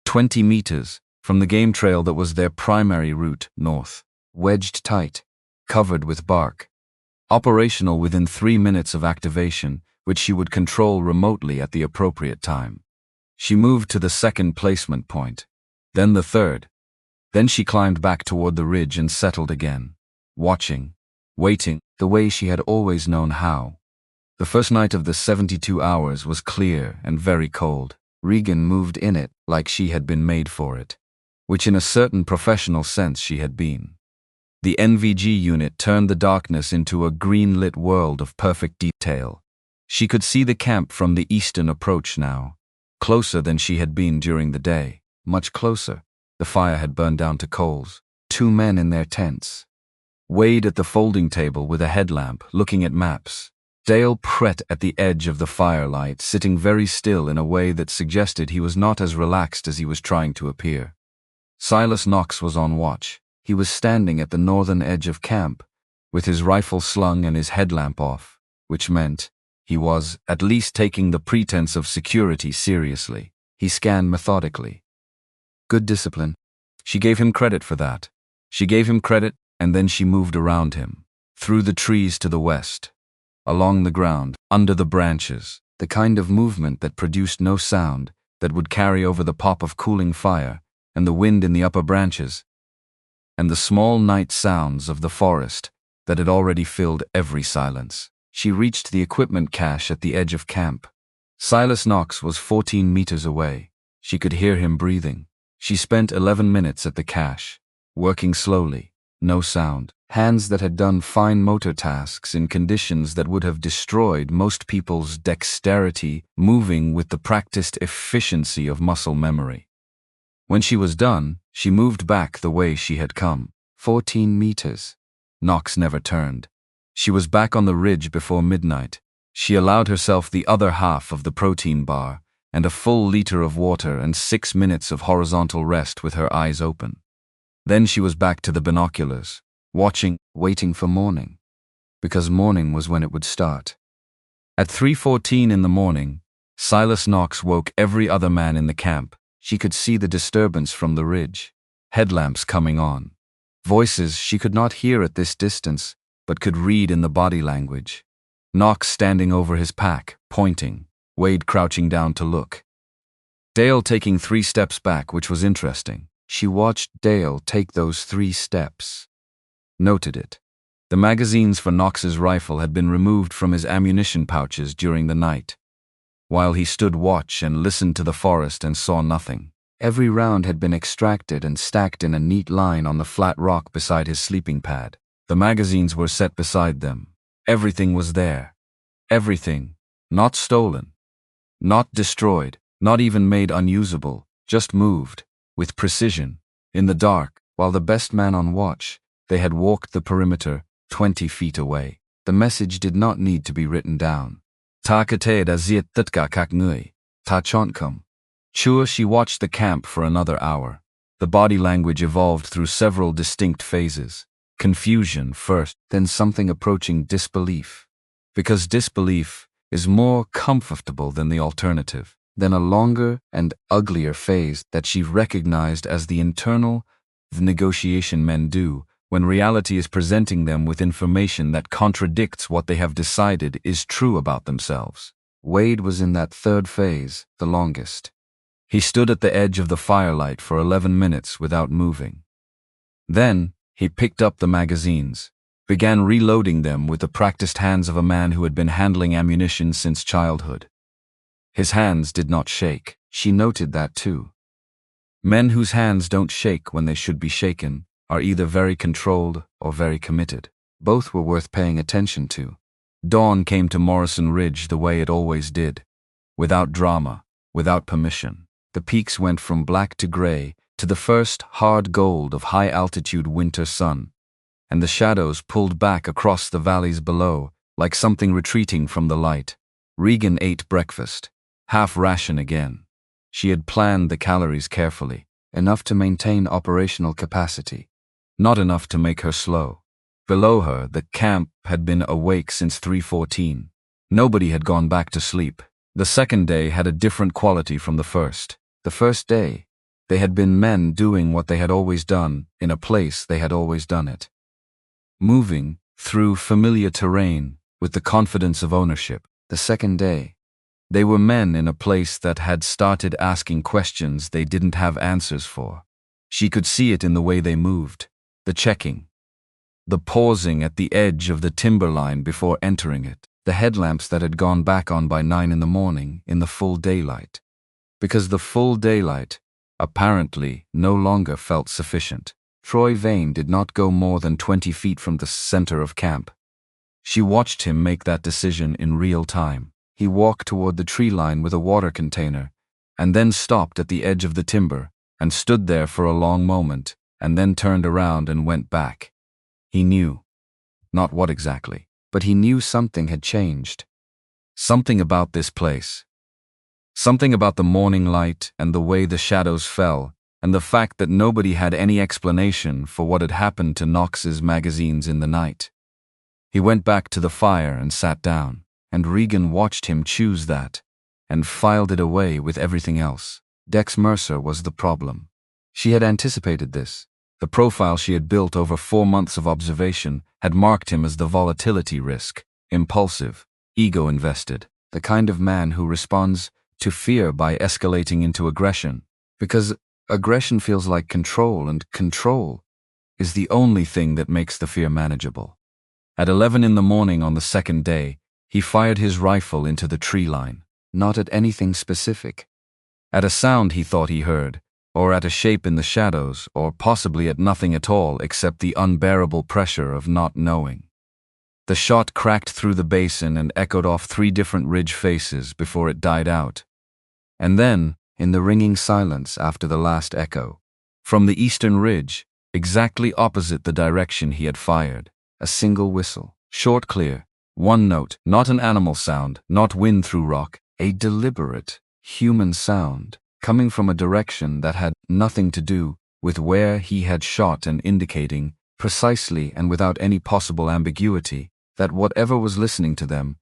20 meters from the game trail that was their primary route north. Wedged tight, covered with bark. Operational within 3 minutes of activation, which she would control remotely at the appropriate time. She moved to the second placement point, then the third. Then she climbed back toward the ridge and settled again, watching, waiting, the way she had always known how. The first night of the 72 hours was clear and very cold. Regan moved in it like she had been made for it, which in a certain professional sense she had been. The NVG unit turned the darkness into a green-lit world of perfect detail. She could see the camp from the eastern approach now, closer than she had been during the day, much closer. The fire had burned down to coals. 2 men in their tents. Wade at the folding table with a headlamp, looking at maps. Dale Pratt at the edge of the firelight, sitting very still in a way that suggested he was not as relaxed as he was trying to appear. Silas Knox was on watch. He was standing at the northern edge of camp, with his rifle slung and his headlamp off, which meant he was at least taking the pretense of security seriously. He scanned methodically. Good discipline. She gave him credit for that. She gave him credit, and then she moved around him, through the trees to the west, along the ground, under the branches, the kind of movement that produced no sound, that would carry over the pop of cooling fire, and the wind in the upper branches, and the small night sounds of the forest that had already filled every silence. She reached the equipment cache at the edge of camp. Silas Knox was 14 meters away. She could hear him breathing. She spent 11 minutes at the cache, working slowly, no sound. Hands that had done fine motor tasks in conditions that would have destroyed most people's dexterity, moving with the practiced efficiency of muscle memory. When she was done, she moved back the way she had come. 14 meters. Knox never turned. She was back on the ridge before midnight. She allowed herself the other half of the protein bar and a full liter of water and 6 minutes of horizontal rest with her eyes open. Then she was back to the binoculars, watching, waiting for morning. Because morning was when it would start. At 3:14 in the morning, Silas Knox woke every other man in the camp. She could see the disturbance from the ridge. Headlamps coming on. Voices she could not hear at this distance, but could read in the body language. Knox standing over his pack, pointing. Wade crouching down to look. Dale taking 3 steps back, which was interesting. She watched Dale take those 3 steps. Noted it. The magazines for Knox's rifle had been removed from his ammunition pouches during the night. While he stood watch and listened to the forest and saw nothing. Every round had been extracted and stacked in a neat line on the flat rock beside his sleeping pad. The magazines were set beside them. Everything was there. Everything. Not stolen. Not destroyed. Not even made unusable. Just moved. With precision. In the dark, while the best man on watch, they had walked the perimeter 20 feet away. The message did not need to be written down. Ta kate da ziet tutka kak ngui. Ta chontkum. Chua she watched the camp for another hour. The body language evolved through several distinct phases. Confusion first, then something approaching disbelief. Because disbelief is more comfortable than the alternative. Then a longer and uglier phase that she recognized as the internal negotiation men do when reality is presenting them with information that contradicts what they have decided is true about themselves. Wade was in that third phase, the longest. He stood at the edge of the firelight for 11 minutes without moving. Then, he picked up the magazines, began reloading them with the practiced hands of a man who had been handling ammunition since childhood. His hands did not shake. She noted that too. Men whose hands don't shake when they should be shaken are either very controlled or very committed. Both were worth paying attention to. Dawn came to Morrison Ridge the way it always did, without drama, without permission. The peaks went from black to gray to the first hard gold of high-altitude winter sun, and the shadows pulled back across the valleys below like something retreating from the light. Regan ate breakfast, half ration again. She had planned the calories carefully, enough to maintain operational capacity, not enough to make her slow. Below her, the camp had been awake since 3:14. Nobody had gone back to sleep. The second day had a different quality from the first. The first day, they had been men doing what they had always done in a place they had always done it. Moving through familiar terrain with the confidence of ownership. The second day, they were men in a place that had started asking questions they didn't have answers for. She could see it in the way they moved, the checking, the pausing at the edge of the timberline before entering it, the headlamps that had gone back on by 9 in the morning in the full daylight. Because the full daylight, apparently, no longer felt sufficient. Troy Vane did not go more than 20 feet from the center of camp. She watched him make that decision in real time. He walked toward the tree line with a water container, and then stopped at the edge of the timber, and stood there for a long moment, and then turned around and went back. He knew. Not what exactly, but he knew something had changed. Something about this place. Something about the morning light and the way the shadows fell, and the fact that nobody had any explanation for what had happened to Knox's magazines in the night. He went back to the fire and sat down, and Regan watched him choose that, and filed it away with everything else. Dex Mercer was the problem. She had anticipated this. The profile she had built over 4 months of observation had marked him as the volatility risk, impulsive, ego-invested, the kind of man who responds to fear by escalating into aggression, because aggression feels like control, and control is the only thing that makes the fear manageable. At 11 in the morning on the second day, he fired his rifle into the tree line, not at anything specific. At a sound he thought he heard, or at a shape in the shadows, or possibly at nothing at all except the unbearable pressure of not knowing. The shot cracked through the basin and echoed off 3 different ridge faces before it died out. And then, in the ringing silence after the last echo, from the eastern ridge, exactly opposite the direction he had fired, a single whistle, short, clear, one note, not an animal sound, not wind through rock, a deliberate, human sound, coming from a direction that had nothing to do with where he had shot, and indicating, precisely and without any possible ambiguity, that whatever was listening to them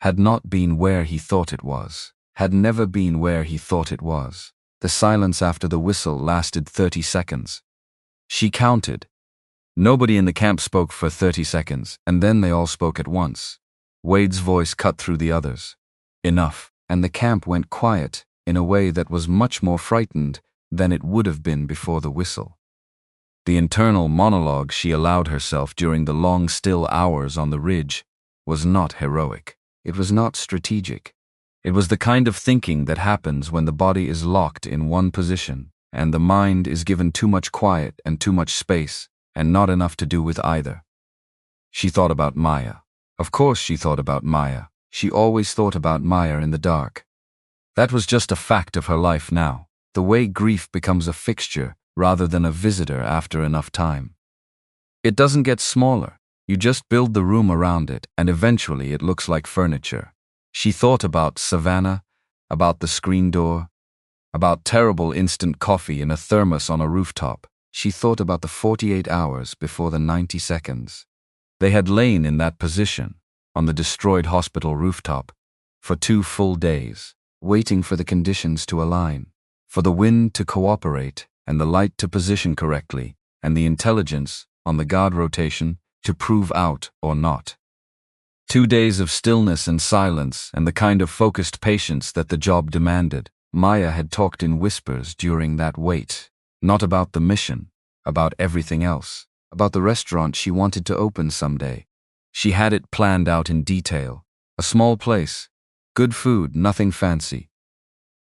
had not been where he thought it was, had never been where he thought it was. The silence after the whistle lasted 30 seconds. She counted. Nobody in the camp spoke for 30 seconds, and then they all spoke at once. Wade's voice cut through the others. Enough. And the camp went quiet in a way that was much more frightened than it would have been before the whistle. The internal monologue she allowed herself during the long still hours on the ridge was not heroic. It was not strategic. It was the kind of thinking that happens when the body is locked in one position and the mind is given too much quiet and too much space and not enough to do with either. She thought about Maya. Of course she thought about Maya. She always thought about Maya in the dark. That was just a fact of her life now, the way grief becomes a fixture rather than a visitor after enough time. It doesn't get smaller. You just build the room around it, and eventually it looks like furniture. She thought about Savannah, about the screen door, about terrible instant coffee in a thermos on a rooftop. She thought about the 48 hours before the 90 seconds. They had lain in that position, on the destroyed hospital rooftop, for 2 full days, waiting for the conditions to align, for the wind to cooperate and the light to position correctly, and the intelligence, on the guard rotation, to prove out or not. 2 days of stillness and silence and the kind of focused patience that the job demanded. Maya had talked in whispers during that wait, not about the mission, about everything else, about the restaurant she wanted to open someday. She had it planned out in detail. A small place, good food, nothing fancy.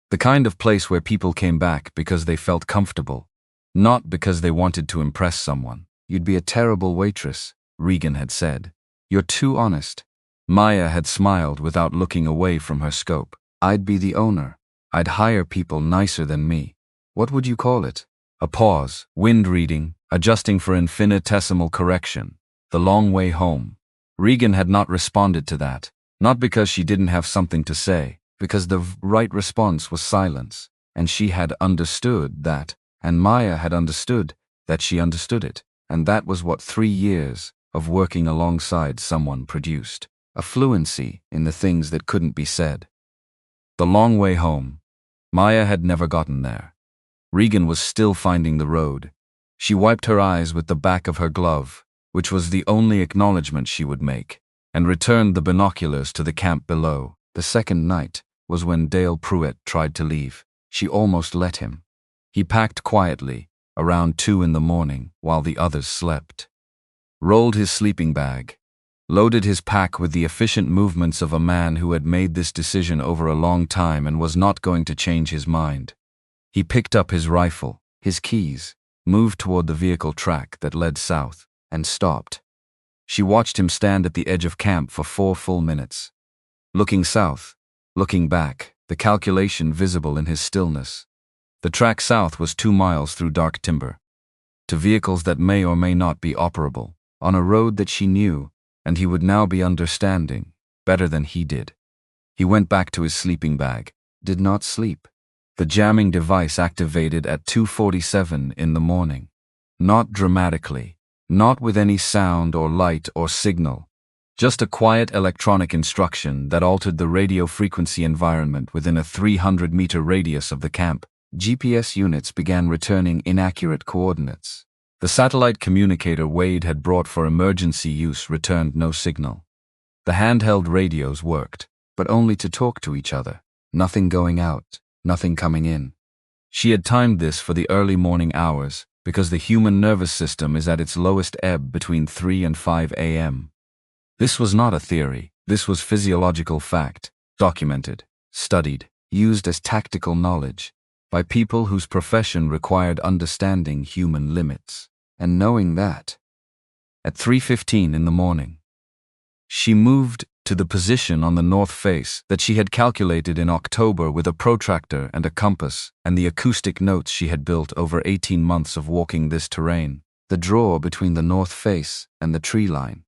The kind of place where people came back because they felt comfortable, not because they wanted to impress someone. You'd be a terrible waitress, Regan had said. You're too honest. Maya had smiled without looking away from her scope. I'd be the owner. I'd hire people nicer than me. What would you call it? A pause, wind reading, adjusting for infinitesimal correction. The long way home. Regan had not responded to that, not because she didn't have something to say, because the right response was silence, and she had understood that, and Maya had understood that she understood it, and that was what 3 years of working alongside someone produced, a fluency in the things that couldn't be said. The long way home. Maya had never gotten there. Regan was still finding the road. She wiped her eyes with the back of her glove, which was the only acknowledgement she would make, and returned the binoculars to the camp below. The second night was when Dale Pruitt tried to leave. She almost let him. He packed quietly, around 2 in the morning, while the others slept. Rolled his sleeping bag. Loaded his pack with the efficient movements of a man who had made this decision over a long time and was not going to change his mind. He picked up his rifle, his keys, moved toward the vehicle track that led south, and stopped. She watched him stand at the edge of camp for 4 full minutes. Looking south, looking back, the calculation visible in his stillness. The track south was 2 miles through dark timber, to vehicles that may or may not be operable, on a road that she knew, and he would now be understanding, better than he did. He went back to his sleeping bag, did not sleep. The jamming device activated at 2:47 in the morning. Not dramatically. Not with any sound or light or signal, just a quiet electronic instruction that altered the radio frequency environment within a 300-meter radius of the camp. GPS units began returning inaccurate coordinates. The satellite communicator Wade had brought for emergency use returned no signal. The handheld radios worked, but only to talk to each other. Nothing going out, nothing coming in. She had timed this for the early morning hours, because the human nervous system is at its lowest ebb between 3 and 5 a.m. This was not a theory, this was physiological fact, documented, studied, used as tactical knowledge, by people whose profession required understanding human limits, and knowing that. At 3:15 in the morning, she moved to the position on the north face that she had calculated in October with a protractor and a compass and the acoustic notes she had built over 18 months of walking this terrain, the draw between the north face and the tree line.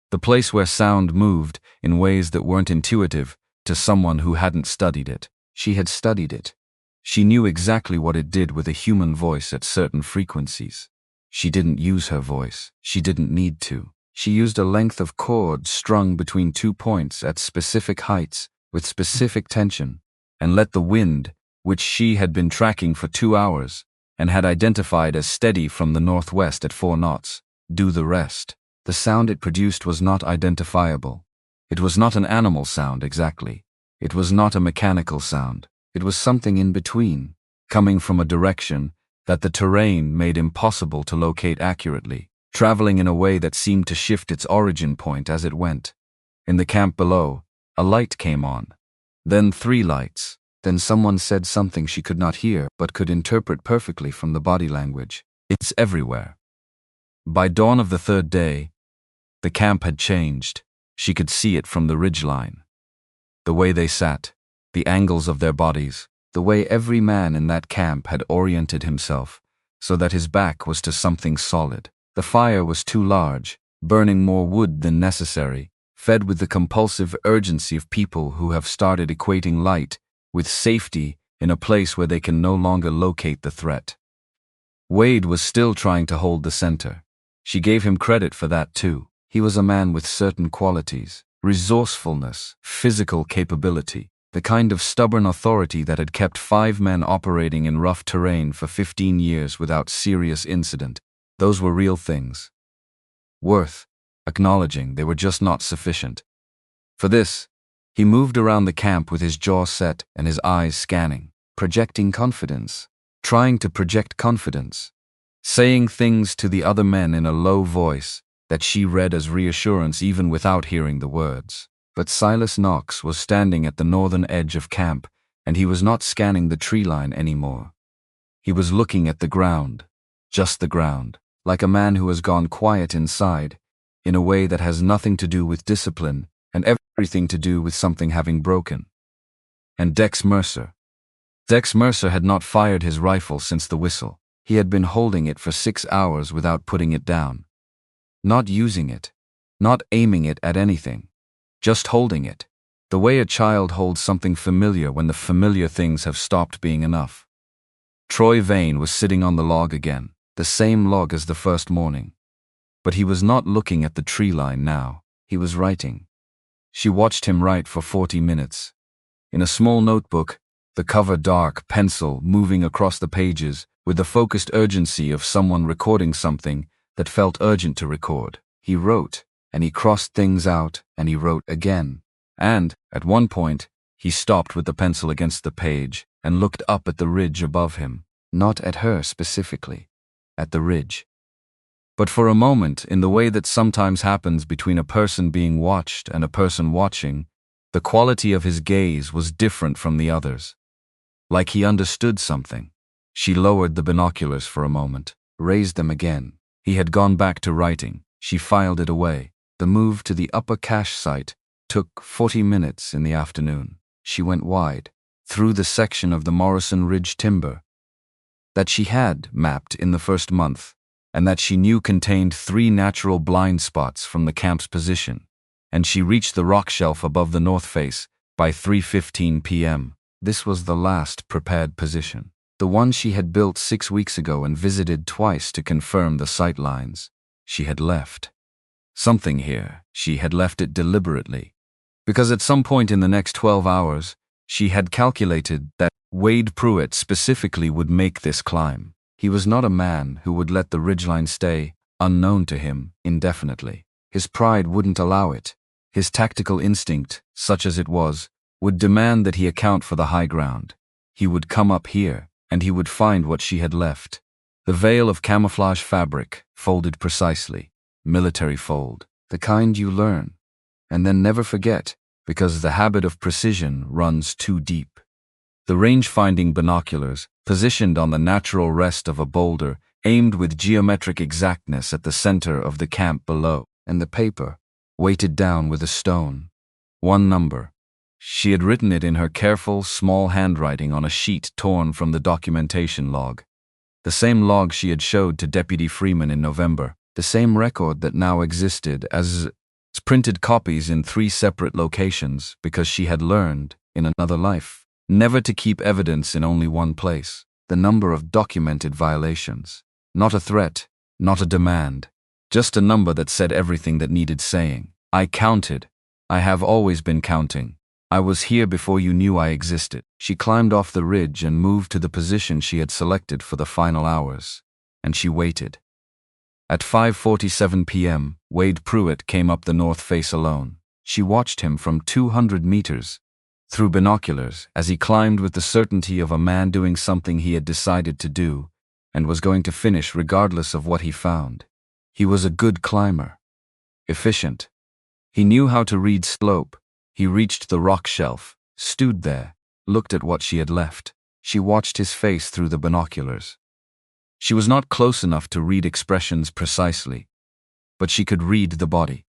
The place where sound moved in ways that weren't intuitive to someone who hadn't studied it. She had studied it. She knew exactly what it did with a human voice at certain frequencies. She didn't use her voice. She didn't need to. She used a length of cord strung between 2 points at specific heights with specific tension, and let the wind, which she had been tracking for 2 hours and had identified as steady from the northwest at 4 knots, do the rest. The sound it produced was not identifiable. It was not an animal sound exactly. It was not a mechanical sound. It was something in between, coming from a direction that the terrain made impossible to locate accurately, traveling in a way that seemed to shift its origin point as it went. In the camp below, a light came on. Then 3 lights. Then someone said something she could not hear but could interpret perfectly from the body language. It's everywhere. By dawn of the 3rd day, the camp had changed. She could see it from the ridgeline. The way they sat, the angles of their bodies, the way every man in that camp had oriented himself so that his back was to something solid. The fire was too large, burning more wood than necessary, fed with the compulsive urgency of people who have started equating light with safety in a place where they can no longer locate the threat. Wade was still trying to hold the center. She gave him credit for that too. He was a man with certain qualities: resourcefulness, physical capability, the kind of stubborn authority that had kept 5 men operating in rough terrain for 15 years without serious incident. Those were real things. Worth acknowledging. They were just not sufficient. For this, he moved around the camp with his jaw set and his eyes scanning, projecting confidence, trying to project confidence, saying things to the other men in a low voice that she read as reassurance even without hearing the words. But Silas Knox was standing at the northern edge of camp, and he was not scanning the tree line anymore. He was looking at the ground, just the ground, like a man who has gone quiet inside, in a way that has nothing to do with discipline and everything to do with something having broken. And Dex Mercer. Dex Mercer had not fired his rifle since the whistle. He had been holding it for 6 hours without putting it down. Not using it, not aiming it at anything, just holding it, the way a child holds something familiar when the familiar things have stopped being enough. Troy Vane was sitting on the log again, the same log as the first morning. But he was not looking at the tree line now. He was writing. She watched him write for 40 minutes. In a small notebook, the cover dark, pencil moving across the pages with the focused urgency of someone recording something that felt urgent to record. He wrote, and he crossed things out, and he wrote again. And, at one point, he stopped with the pencil against the page and looked up at the ridge above him, not at her specifically, at the ridge. But for a moment, in the way that sometimes happens between a person being watched and a person watching, the quality of his gaze was different from the others. Like he understood something. She lowered the binoculars for a moment, raised them again. He had gone back to writing. She filed it away. The move to the upper cache site took 40 minutes in the afternoon. She went wide, through the section of the Morrison Ridge timber that she had mapped in the first month, and that she knew contained 3 natural blind spots from the camp's position, and she reached the rock shelf above the north face by 3:15 p.m. This was the last prepared position, the one she had built 6 weeks ago and visited twice to confirm the sight lines. She had left something here. She had left it deliberately, because at some point in the next 12 hours, she had calculated that Wade Pruitt specifically would make this climb. He was not a man who would let the ridgeline stay, unknown to him, indefinitely. His pride wouldn't allow it. His tactical instinct, such as it was, would demand that he account for the high ground. He would come up here, and he would find what she had left. The veil of camouflage fabric, folded precisely, military fold, the kind you learn, and then never forget, because the habit of precision runs too deep. The range-finding binoculars, positioned on the natural rest of a boulder, aimed with geometric exactness at the center of the camp below, and the paper, weighted down with a stone. 1 number. She had written it in her careful, small handwriting on a sheet torn from the documentation log. The same log she had showed to Deputy Freeman in November, the same record that now existed as printed copies in 3 separate locations because she had learned, in another life, never to keep evidence in only one place. The number of documented violations. Not a threat, not a demand, Just a number that said everything that needed saying. I counted. I have always been counting. I was here before you knew I existed. She climbed off the ridge and moved to the position she had selected for the final hours. And she waited. At 5:47 p.m., Wade Pruitt came up the north face alone. She watched him from 200 meters, through binoculars, as he climbed with the certainty of a man doing something he had decided to do, and was going to finish regardless of what he found. He was a good climber. Efficient. He knew how to read slope. He reached the rock shelf, stood there, looked at what she had left. She watched his face through the binoculars. She was not close enough to read expressions precisely, but she could read the body,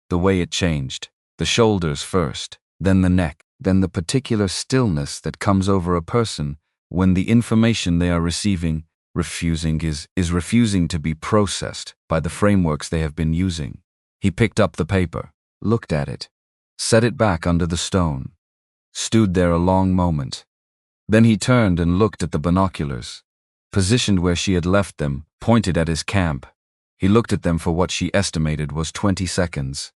the way it changed, the shoulders first, then the neck, then the particular stillness that comes over a person when the information they are receiving is refusing to be processed by the frameworks they have been using. He picked up the paper, looked at it, set it back under the stone, stood there a long moment. Then he turned and looked at the binoculars, positioned where she had left them, pointed at his camp. He looked at them for what she estimated was 20 seconds.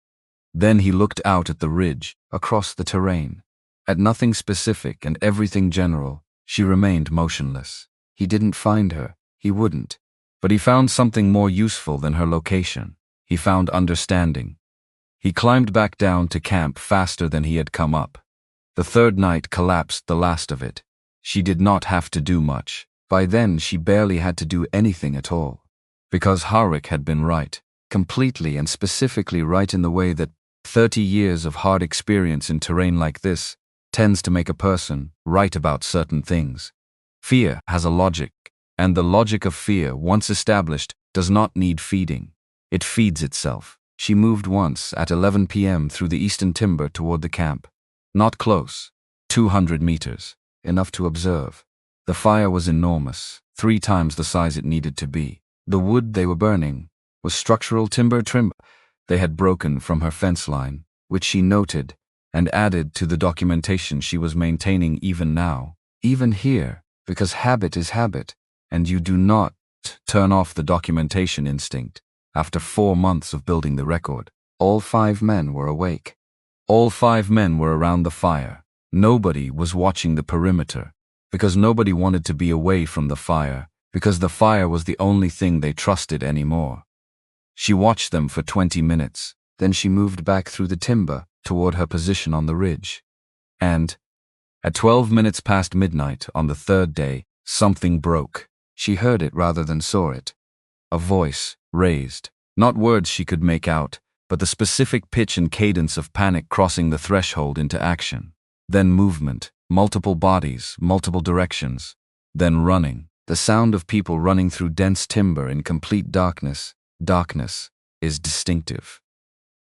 Then he looked out at the ridge, across the terrain. At nothing specific and everything general, she remained motionless. He didn't find her. He wouldn't. But he found something more useful than her location. He found understanding. He climbed back down to camp faster than he had come up. The third night collapsed the last of it. She did not have to do much. By then she barely had to do anything at all. Because Harwick had been right, completely and specifically right in the way that 30 years of hard experience in terrain like this tends to make a person right about certain things. Fear has a logic, and the logic of fear, once established, does not need feeding. It feeds itself. She moved once at 11 p.m. through the eastern timber toward the camp. Not close. 200 meters. Enough to observe. The fire was enormous, 3 times the size it needed to be. The wood they were burning was structural timber trim they had broken from her fence line, which she noted and added to the documentation she was maintaining even now. Even here, because habit is habit, and you do not turn off the documentation instinct after 4 months of building the record. All 5 men were awake. All 5 men were around the fire. Nobody was watching the perimeter, because nobody wanted to be away from the fire, because the fire was the only thing they trusted anymore. She watched them for 20 minutes, then she moved back through the timber toward her position on the ridge. And, at 12 minutes past midnight on the third day, something broke. She heard it rather than saw it. A voice, raised, not words she could make out, but the specific pitch and cadence of panic crossing the threshold into action. Then movement, multiple bodies, multiple directions. Then running. The sound of people running through dense timber in complete darkness. Darkness is distinctive.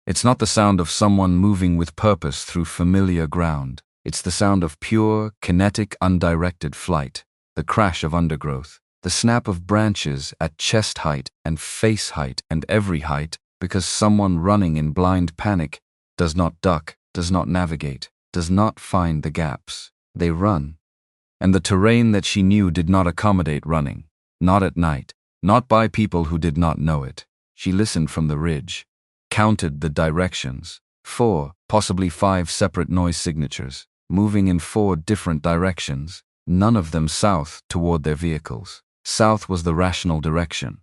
It's not the sound of someone moving with purpose through familiar ground. It's the sound of pure, kinetic, undirected flight. The crash of undergrowth. The snap of branches at chest height and face height and every height, because someone running in blind panic does not duck, does not navigate, does not find the gaps. They run. And the terrain that she knew did not accommodate running. Not at night. Not by people who did not know it. She listened from the ridge. Counted the directions. 4, possibly 5 separate noise signatures, moving in 4 different directions, none of them south toward their vehicles. South was the rational direction.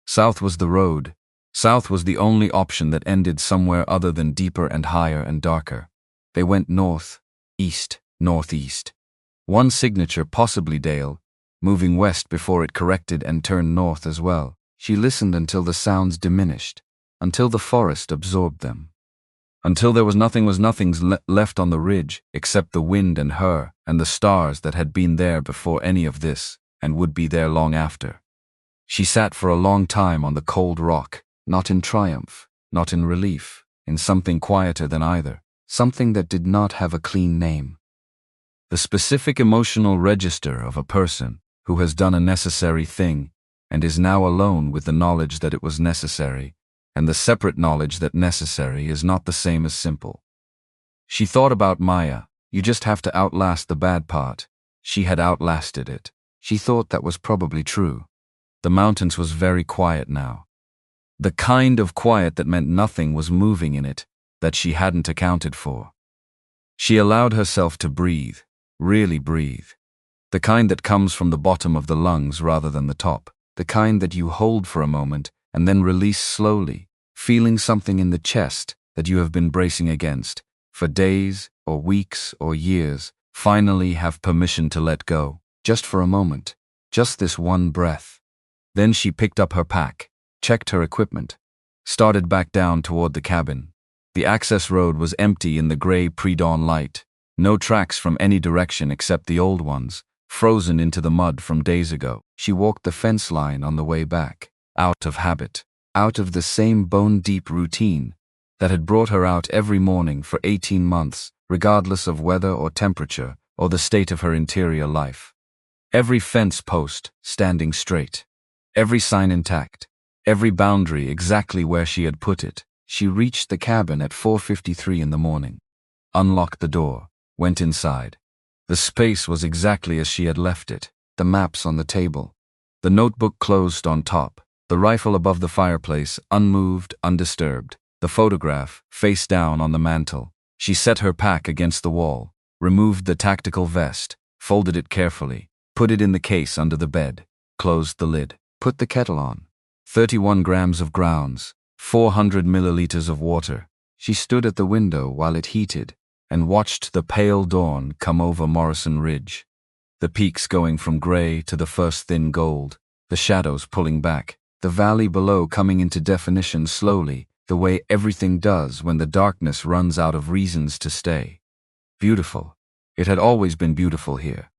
South was the road. South was the only option that ended somewhere other than deeper and higher and darker. They went north, east, northeast. One signature, possibly Dale, moving west before it corrected and turned north as well. She listened until the sounds diminished, until the forest absorbed them. Until there was nothing's left on the ridge except the wind and her and the stars that had been there before any of this and would be there long after. She sat for a long time on the cold rock, not in triumph, not in relief, in something quieter than either, something that did not have a clean name. The specific emotional register of a person who has done a necessary thing and is now alone with the knowledge that it was necessary, and the separate knowledge that necessary is not the same as simple. She thought about Maya. You just have to outlast the bad part. She had outlasted it. She thought that was probably true. The mountains was very quiet now. The kind of quiet that meant nothing was moving in it, that she hadn't accounted for. She allowed herself to breathe, really breathe. The kind that comes from the bottom of the lungs rather than the top. The kind that you hold for a moment and then release slowly, feeling something in the chest that you have been bracing against for days or weeks or years, finally have permission to let go, just for a moment, just this one breath. Then she picked up her pack, checked her equipment, started back down toward the cabin. The access road was empty in the gray pre-dawn light, no tracks from any direction except the old ones, frozen into the mud from days ago. She walked the fence line on the way back, out of habit, out of the same bone-deep routine that had brought her out every morning for 18 months, regardless of weather or temperature or the state of her interior life. Every fence post standing straight, every sign intact, every boundary exactly where she had put it. She reached the cabin at 4:53 in the morning, unlocked the door, went inside. The space was exactly as she had left it, the maps on the table, the notebook closed on top, the rifle above the fireplace, unmoved, undisturbed, the photograph, face down on the mantel. She set her pack against the wall, removed the tactical vest, folded it carefully, put it in the case under the bed, closed the lid, put the kettle on. 31 grams of grounds, 400 milliliters of water. She stood at the window while it heated and watched the pale dawn come over Morrison Ridge, the peaks going from gray to the first thin gold, the shadows pulling back, the valley below coming into definition slowly, the way everything does when the darkness runs out of reasons to stay. Beautiful. It had always been beautiful here.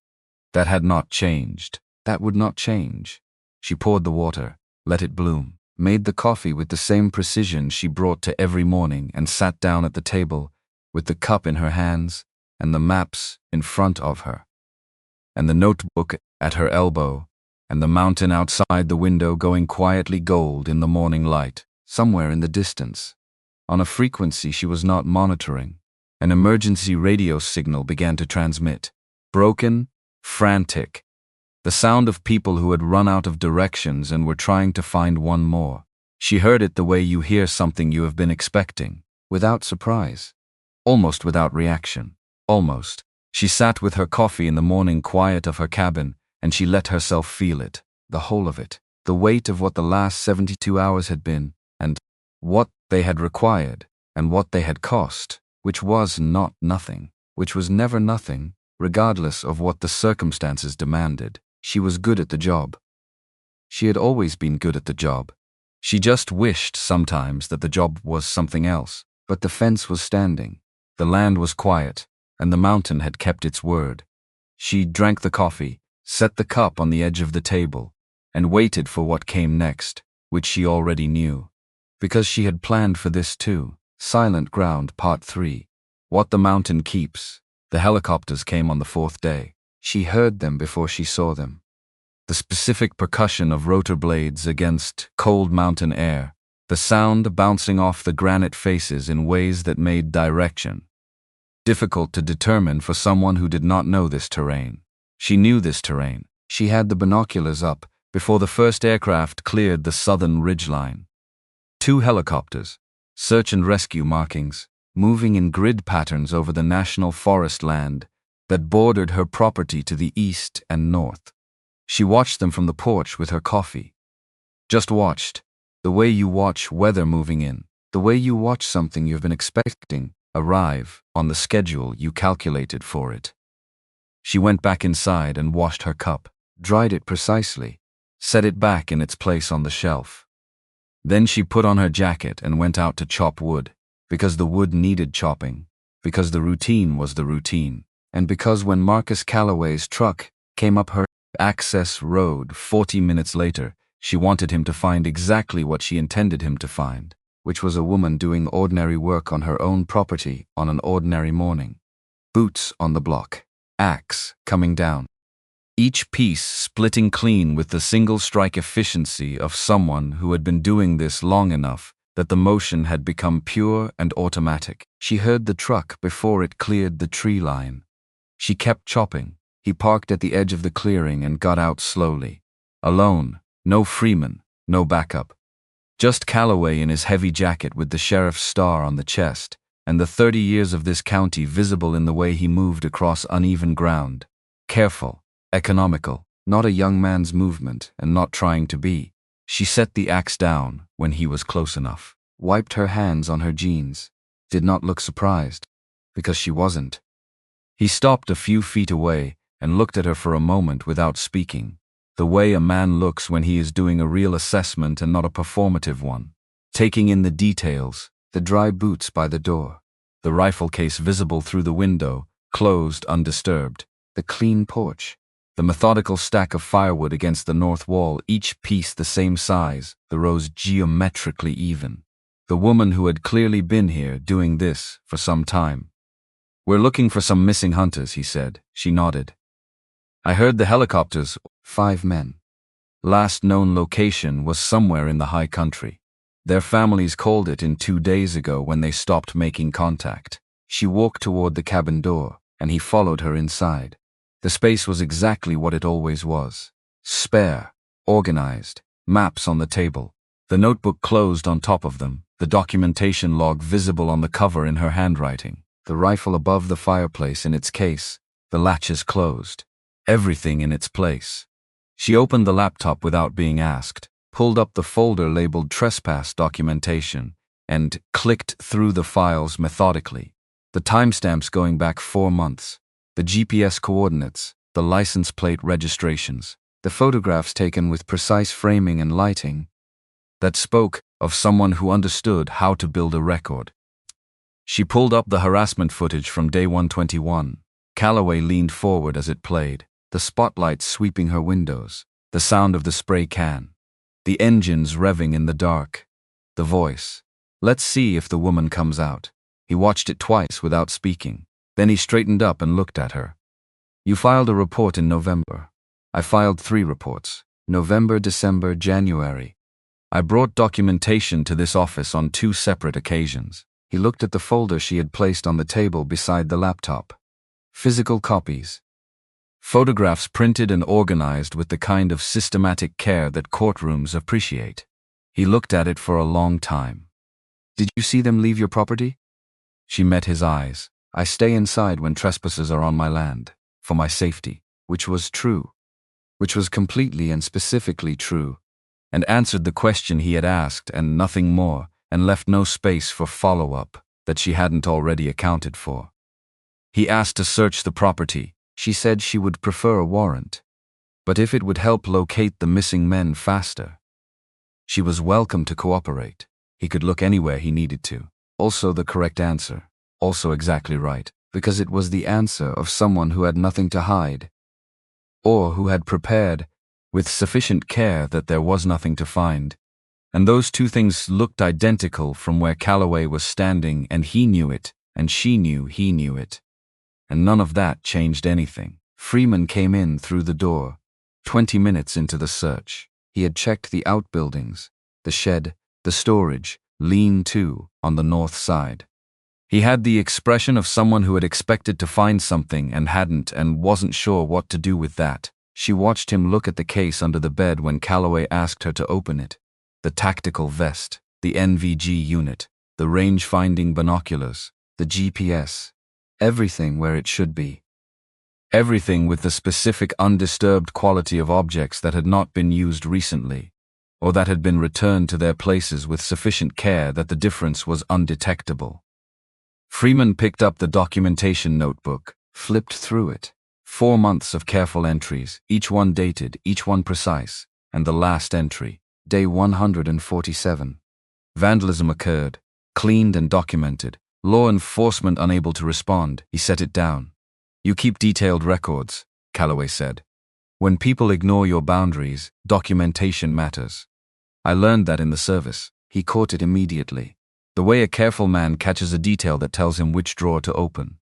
That had not changed. That would not change. She poured the water, let it bloom, made the coffee with the same precision she brought to every morning, and sat down at the table with the cup in her hands and the maps in front of her, and the notebook at her elbow, and the mountain outside the window going quietly gold in the morning light, somewhere in the distance. On a frequency she was not monitoring, an emergency radio signal began to transmit, broken, frantic, the sound of people who had run out of directions and were trying to find one more. She heard it the way you hear something you have been expecting, without surprise, almost without reaction, almost. She sat with her coffee in the morning quiet of her cabin, and she let herself feel it, the whole of it, the weight of what the last 72 hours had been, and what they had required, and what they had cost, which was not nothing, which was never nothing, regardless of what the circumstances demanded. She was good at the job. She had always been good at the job. She just wished sometimes that the job was something else, but the fence was standing, the land was quiet, and the mountain had kept its word. She drank the coffee, set the cup on the edge of the table, and waited for what came next, which she already knew. Because she had planned for this too. Silent Ground Part 3. What the Mountain Keeps. The helicopters came on the 4th day. She heard them before she saw them. The specific percussion of rotor blades against cold mountain air, the sound bouncing off the granite faces in ways that made direction difficult to determine for someone who did not know this terrain. She knew this terrain. She had the binoculars up before the first aircraft cleared the southern ridgeline. 2 helicopters, search and rescue markings, moving in grid patterns over the national forest land that bordered her property to the east and north. She watched them from the porch with her coffee. Just watched, the way you watch weather moving in, the way you watch something you've been expecting arrive on the schedule you calculated for it. She went back inside and washed her cup, dried it precisely, set it back in its place on the shelf. Then she put on her jacket and went out to chop wood, because the wood needed chopping, because the routine was the routine, and because when Marcus Calloway's truck came up her access road 40 minutes later, she wanted him to find exactly what she intended him to find, which was a woman doing ordinary work on her own property on an ordinary morning. Boots on the block, axe coming down, each piece splitting clean with the single-strike efficiency of someone who had been doing this long enough that the motion had become pure and automatic. She heard the truck before it cleared the tree line. She kept chopping. He parked at the edge of the clearing and got out slowly. Alone, no Freeman, no backup. Just Calloway in his heavy jacket with the sheriff's star on the chest, and the 30 years of this county visible in the way he moved across uneven ground. Careful, economical, not a young man's movement, and not trying to be. She set the axe down when he was close enough, wiped her hands on her jeans, did not look surprised, because she wasn't. He stopped a few feet away and looked at her for a moment without speaking, the way a man looks when he is doing a real assessment and not a performative one, taking in the details, the dry boots by the door, the rifle case visible through the window, closed, undisturbed, the clean porch, the methodical stack of firewood against the north wall, each piece the same size, the rows geometrically even. The woman who had clearly been here doing this for some time. "We're looking for some missing hunters," he said. She nodded. "I heard the helicopters." 5 men. Last known location was somewhere in the high country. Their families called it in 2 days ago when they stopped making contact. She walked toward the cabin door, and he followed her inside. The space was exactly what it always was. Spare, organized, maps on the table, the notebook closed on top of them, the documentation log visible on the cover in her handwriting, the rifle above the fireplace in its case, the latches closed, everything in its place. She opened the laptop without being asked, pulled up the folder labeled Trespass Documentation, and clicked through the files methodically. The timestamps going back 4 months, the GPS coordinates, the license plate registrations, the photographs taken with precise framing and lighting that spoke of someone who understood how to build a record. She pulled up the harassment footage from day 121. Calloway leaned forward as it played, the spotlight sweeping her windows, the sound of the spray can, the engines revving in the dark, the voice. "Let's see if the woman comes out." He watched it twice without speaking. Then he straightened up and looked at her. "You filed a report in November. I filed 3 reports. November, December, January. I brought documentation to this office on 2 separate occasions." He looked at the folder she had placed on the table beside the laptop. Physical copies. Photographs printed and organized with the kind of systematic care that courtrooms appreciate. He looked at it for a long time. "Did you see them leave your property?" She met his eyes. "I stay inside when trespassers are on my land, for my safety," which was true, which was completely and specifically true, and answered the question he had asked and nothing more, and left no space for follow-up that she hadn't already accounted for. He asked to search the property. She said she would prefer a warrant, but if it would help locate the missing men faster, she was welcome to cooperate. He could look anywhere he needed to. Also the correct answer. Also exactly right, because it was the answer of someone who had nothing to hide, or who had prepared with sufficient care that there was nothing to find. And those 2 things looked identical from where Calloway was standing, and he knew it, and she knew he knew it. And none of that changed anything. Freeman came in through the door, 20 minutes into the search. He had checked the outbuildings, the shed, the storage, lean-to on the north side. He had the expression of someone who had expected to find something and hadn't and wasn't sure what to do with that. She watched him look at the case under the bed when Calloway asked her to open it. The tactical vest, the NVG unit, the range-finding binoculars, the GPS, everything where it should be. Everything with the specific undisturbed quality of objects that had not been used recently, or that had been returned to their places with sufficient care that the difference was undetectable. Freeman picked up the documentation notebook, flipped through it. 4 months of careful entries, each one dated, each one precise, and the last entry, day 147. Vandalism occurred, cleaned and documented. Law enforcement unable to respond. He set it down. "You keep detailed records," Calloway said. "When people ignore your boundaries, documentation matters. I learned that in the service." He caught it immediately. The way a careful man catches a detail that tells him which drawer to open.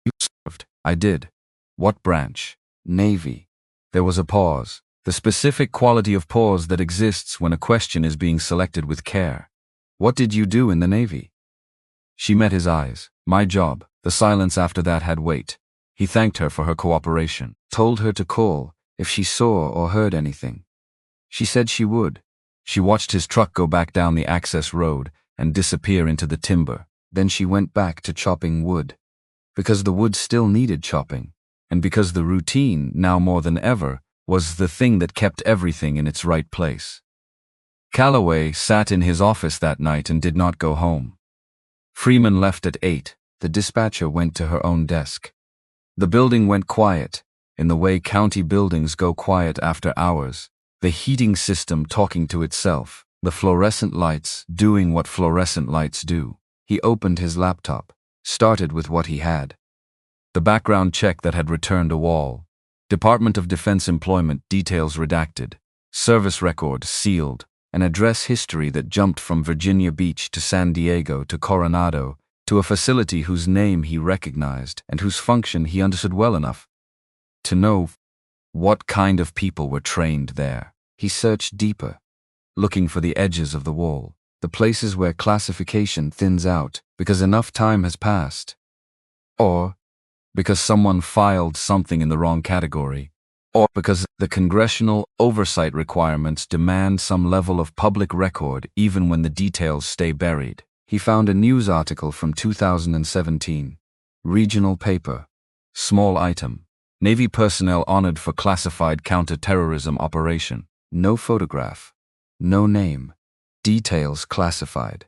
"You served." "I did." "What branch?" "Navy." There was a pause. The specific quality of pause that exists when a question is being selected with care. "What did you do in the Navy?" She met his eyes. "My job." The silence after that had weight. He thanked her for her cooperation, told her to call if she saw or heard anything. She said she would. She watched his truck go back down the access road and disappear into the timber. Then she went back to chopping wood. Because the wood still needed chopping, and because the routine, now more than ever, was the thing that kept everything in its right place. Calloway sat in his office that night and did not go home. Freeman left at 8. The dispatcher went to her own desk. The building went quiet, in the way county buildings go quiet after hours, the heating system talking to itself, the fluorescent lights doing what fluorescent lights do. He opened his laptop, started with what he had. The background check that had returned a wall. Department of Defense employment details redacted. Service record sealed. An address history that jumped from Virginia Beach to San Diego to Coronado to a facility whose name he recognized and whose function he understood well enough to know what kind of people were trained there. He searched deeper, looking for the edges of the wall, the places where classification thins out because enough time has passed, or because someone filed something in the wrong category, or because the congressional oversight requirements demand some level of public record even when the details stay buried. He found a news article from 2017. Regional paper. Small item. Navy personnel honored for classified counter-terrorism operation. No photograph. No name. Details classified.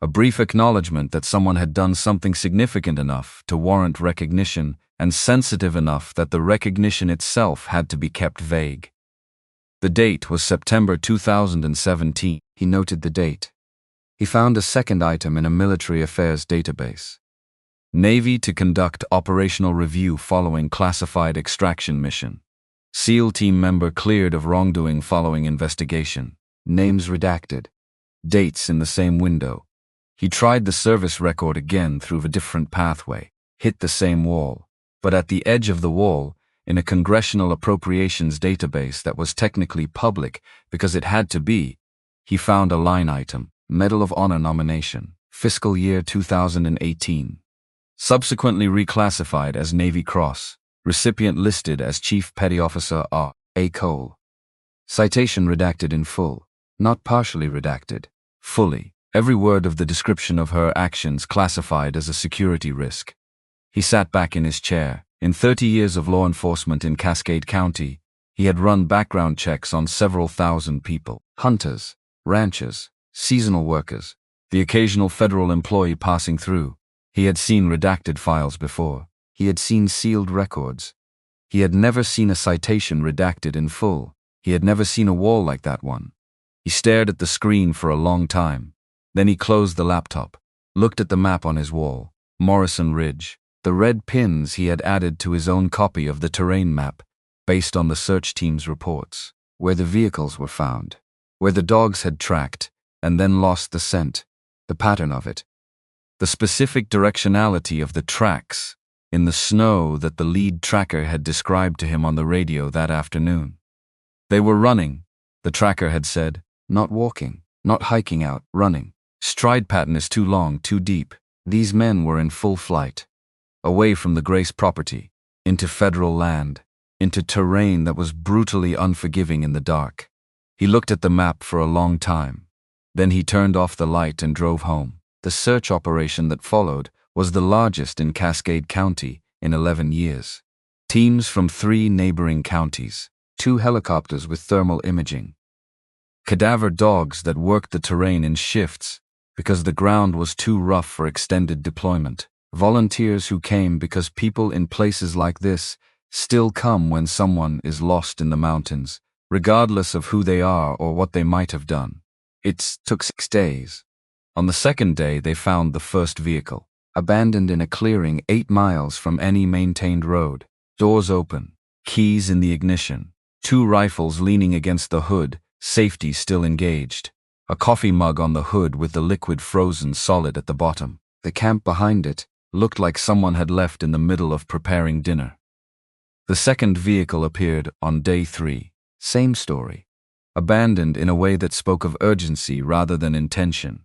A brief acknowledgement that someone had done something significant enough to warrant recognition and sensitive enough that the recognition itself had to be kept vague. The date was September 2017. He noted the date. He found a second item in a military affairs database. Navy to conduct operational review following classified extraction mission. SEAL team member cleared of wrongdoing following investigation. Names redacted. Dates in the same window. He tried the service record again through a different pathway, hit the same wall, but at the edge of the wall, in a congressional appropriations database that was technically public because it had to be, he found a line item, Medal of Honor nomination, fiscal year 2018. Subsequently reclassified as Navy Cross, recipient listed as Chief Petty Officer R. A. Cole. Citation redacted in full, not partially redacted, fully. Every word of the description of her actions classified as a security risk. He sat back in his chair. In 30 years of law enforcement in Cascade County, he had run background checks on several thousand people. Hunters, ranchers, seasonal workers, the occasional federal employee passing through. He had seen redacted files before. He had seen sealed records. He had never seen a citation redacted in full. He had never seen a wall like that one. He stared at the screen for a long time. Then he closed the laptop, looked at the map on his wall, Morrison Ridge, the red pins he had added to his own copy of the terrain map, based on the search team's reports, where the vehicles were found, where the dogs had tracked and then lost the scent, the pattern of it, the specific directionality of the tracks in the snow that the lead tracker had described to him on the radio that afternoon. They were running, the tracker had said, not walking, not hiking out, running. Stride pattern is too long, too deep. These men were in full flight, away from the Grace property, into federal land, into terrain that was brutally unforgiving in the dark. He looked at the map for a long time. Then he turned off the light and drove home. The search operation that followed was the largest in Cascade County in 11 years. Teams from 3 neighboring counties, 2 helicopters with thermal imaging. Cadaver dogs that worked the terrain in shifts because the ground was too rough for extended deployment. Volunteers who came because people in places like this still come when someone is lost in the mountains, regardless of who they are or what they might have done. It took 6 days. On the second day, they found the first vehicle, abandoned in a clearing 8 miles from any maintained road. Doors open, keys in the ignition, 2 rifles leaning against the hood, safety still engaged. A coffee mug on the hood with the liquid frozen solid at the bottom. The camp behind it looked like someone had left in the middle of preparing dinner. The second vehicle appeared on day 3. Same story. Abandoned in a way that spoke of urgency rather than intention.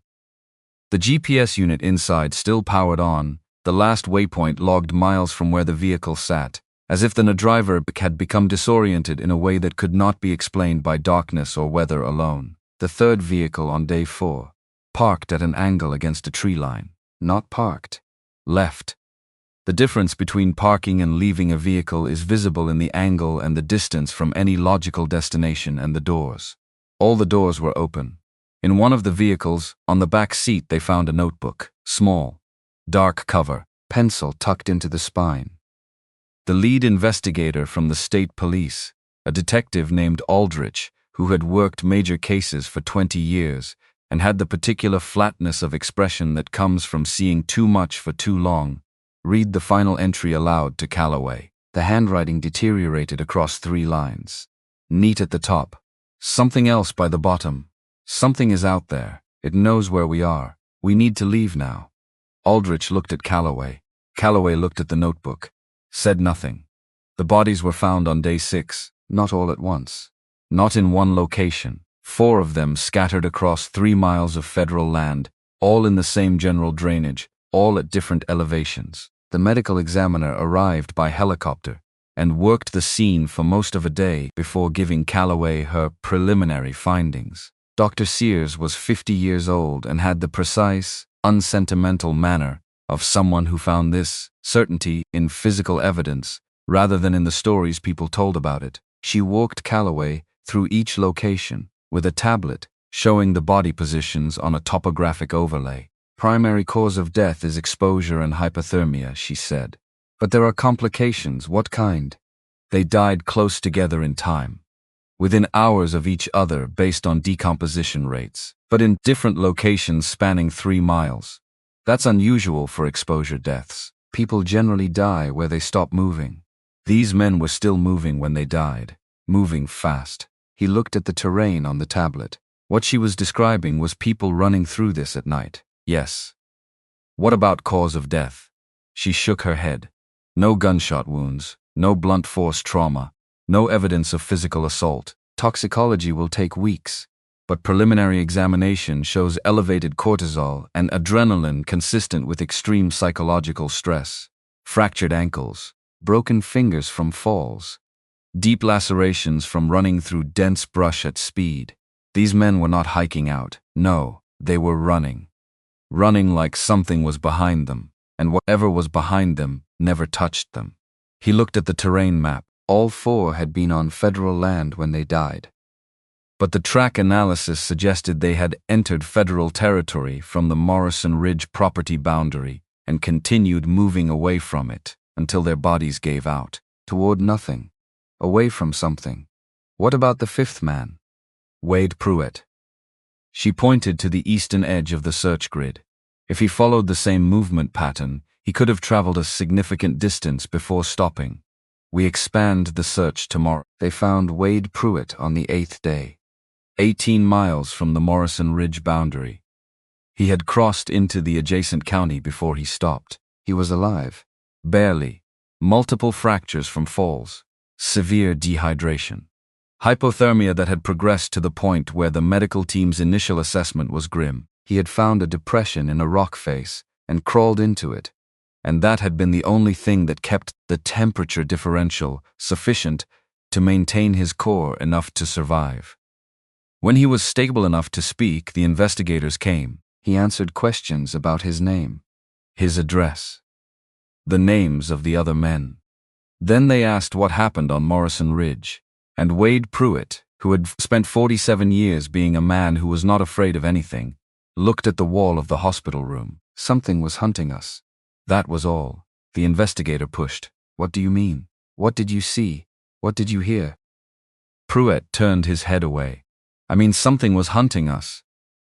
The GPS unit inside still powered on, the last waypoint logged miles from where the vehicle sat, as if the driver had become disoriented in a way that could not be explained by darkness or weather alone. The third vehicle on day 4. Parked at an angle against a tree line. Not parked. Left. The difference between parking and leaving a vehicle is visible in the angle and the distance from any logical destination and the doors. All the doors were open. In one of the vehicles, on the back seat, they found a notebook. Small. Dark cover. Pencil tucked into the spine. The lead investigator from the state police, a detective named Aldrich, who had worked major cases for 20 years and had the particular flatness of expression that comes from seeing too much for too long, read the final entry aloud to Calloway. The handwriting deteriorated across 3 lines. Neat at the top. Something else by the bottom. Something is out there. It knows where we are. We need to leave now. Aldrich looked at Calloway. Calloway looked at the notebook. Said nothing. The bodies were found on day 6, not all at once. Not in one location. 4 of them scattered across 3 miles of federal land, all in the same general drainage, all at different elevations. The medical examiner arrived by helicopter and worked the scene for most of a day before giving Calloway her preliminary findings. Dr. Sears was 50 years old and had the precise, unsentimental manner of someone who found this certainty in physical evidence rather than in the stories people told about it. She walked Calloway through each location with a tablet showing the body positions on a topographic overlay. Primary cause of death is exposure and hypothermia, she said. But there are complications. What kind? They died close together in time, within hours of each other based on decomposition rates, but in different locations spanning 3 miles. That's unusual for exposure deaths. People generally die where they stop moving. These men were still moving when they died, moving fast. He looked at the terrain on the tablet. What she was describing was people running through this at night. Yes. What about cause of death? She shook her head. No gunshot wounds, no blunt force trauma, no evidence of physical assault. Toxicology will take weeks, but preliminary examination shows elevated cortisol and adrenaline consistent with extreme psychological stress. Fractured ankles, broken fingers from falls, deep lacerations from running through dense brush at speed. These men were not hiking out. No, they were running. Running like something was behind them, and whatever was behind them never touched them. He looked at the terrain map. All 4 had been on federal land when they died. But the track analysis suggested they had entered federal territory from the Morrison Ridge property boundary and continued moving away from it until their bodies gave out, toward nothing, away from something. What about the 5th man? Wade Pruitt. She pointed to the eastern edge of the search grid. If he followed the same movement pattern, he could have traveled a significant distance before stopping. We expand the search tomorrow. They found Wade Pruitt on the 8th day, 18 miles from the Morrison Ridge boundary. He had crossed into the adjacent county before he stopped. He was alive. Barely. Multiple fractures from falls. Severe dehydration. Hypothermia that had progressed to the point where the medical team's initial assessment was grim. He had found a depression in a rock face and crawled into it, and that had been the only thing that kept the temperature differential sufficient to maintain his core enough to survive. When he was stable enough to speak, the investigators came. He answered questions about his name, his address, the names of the other men. Then they asked what happened on Morrison Ridge. And Wade Pruitt, who had spent 47 years being a man who was not afraid of anything, looked at the wall of the hospital room. Something was hunting us. That was all. The investigator pushed. What do you mean? What did you see? What did you hear? Pruitt turned his head away. I mean, something was hunting us.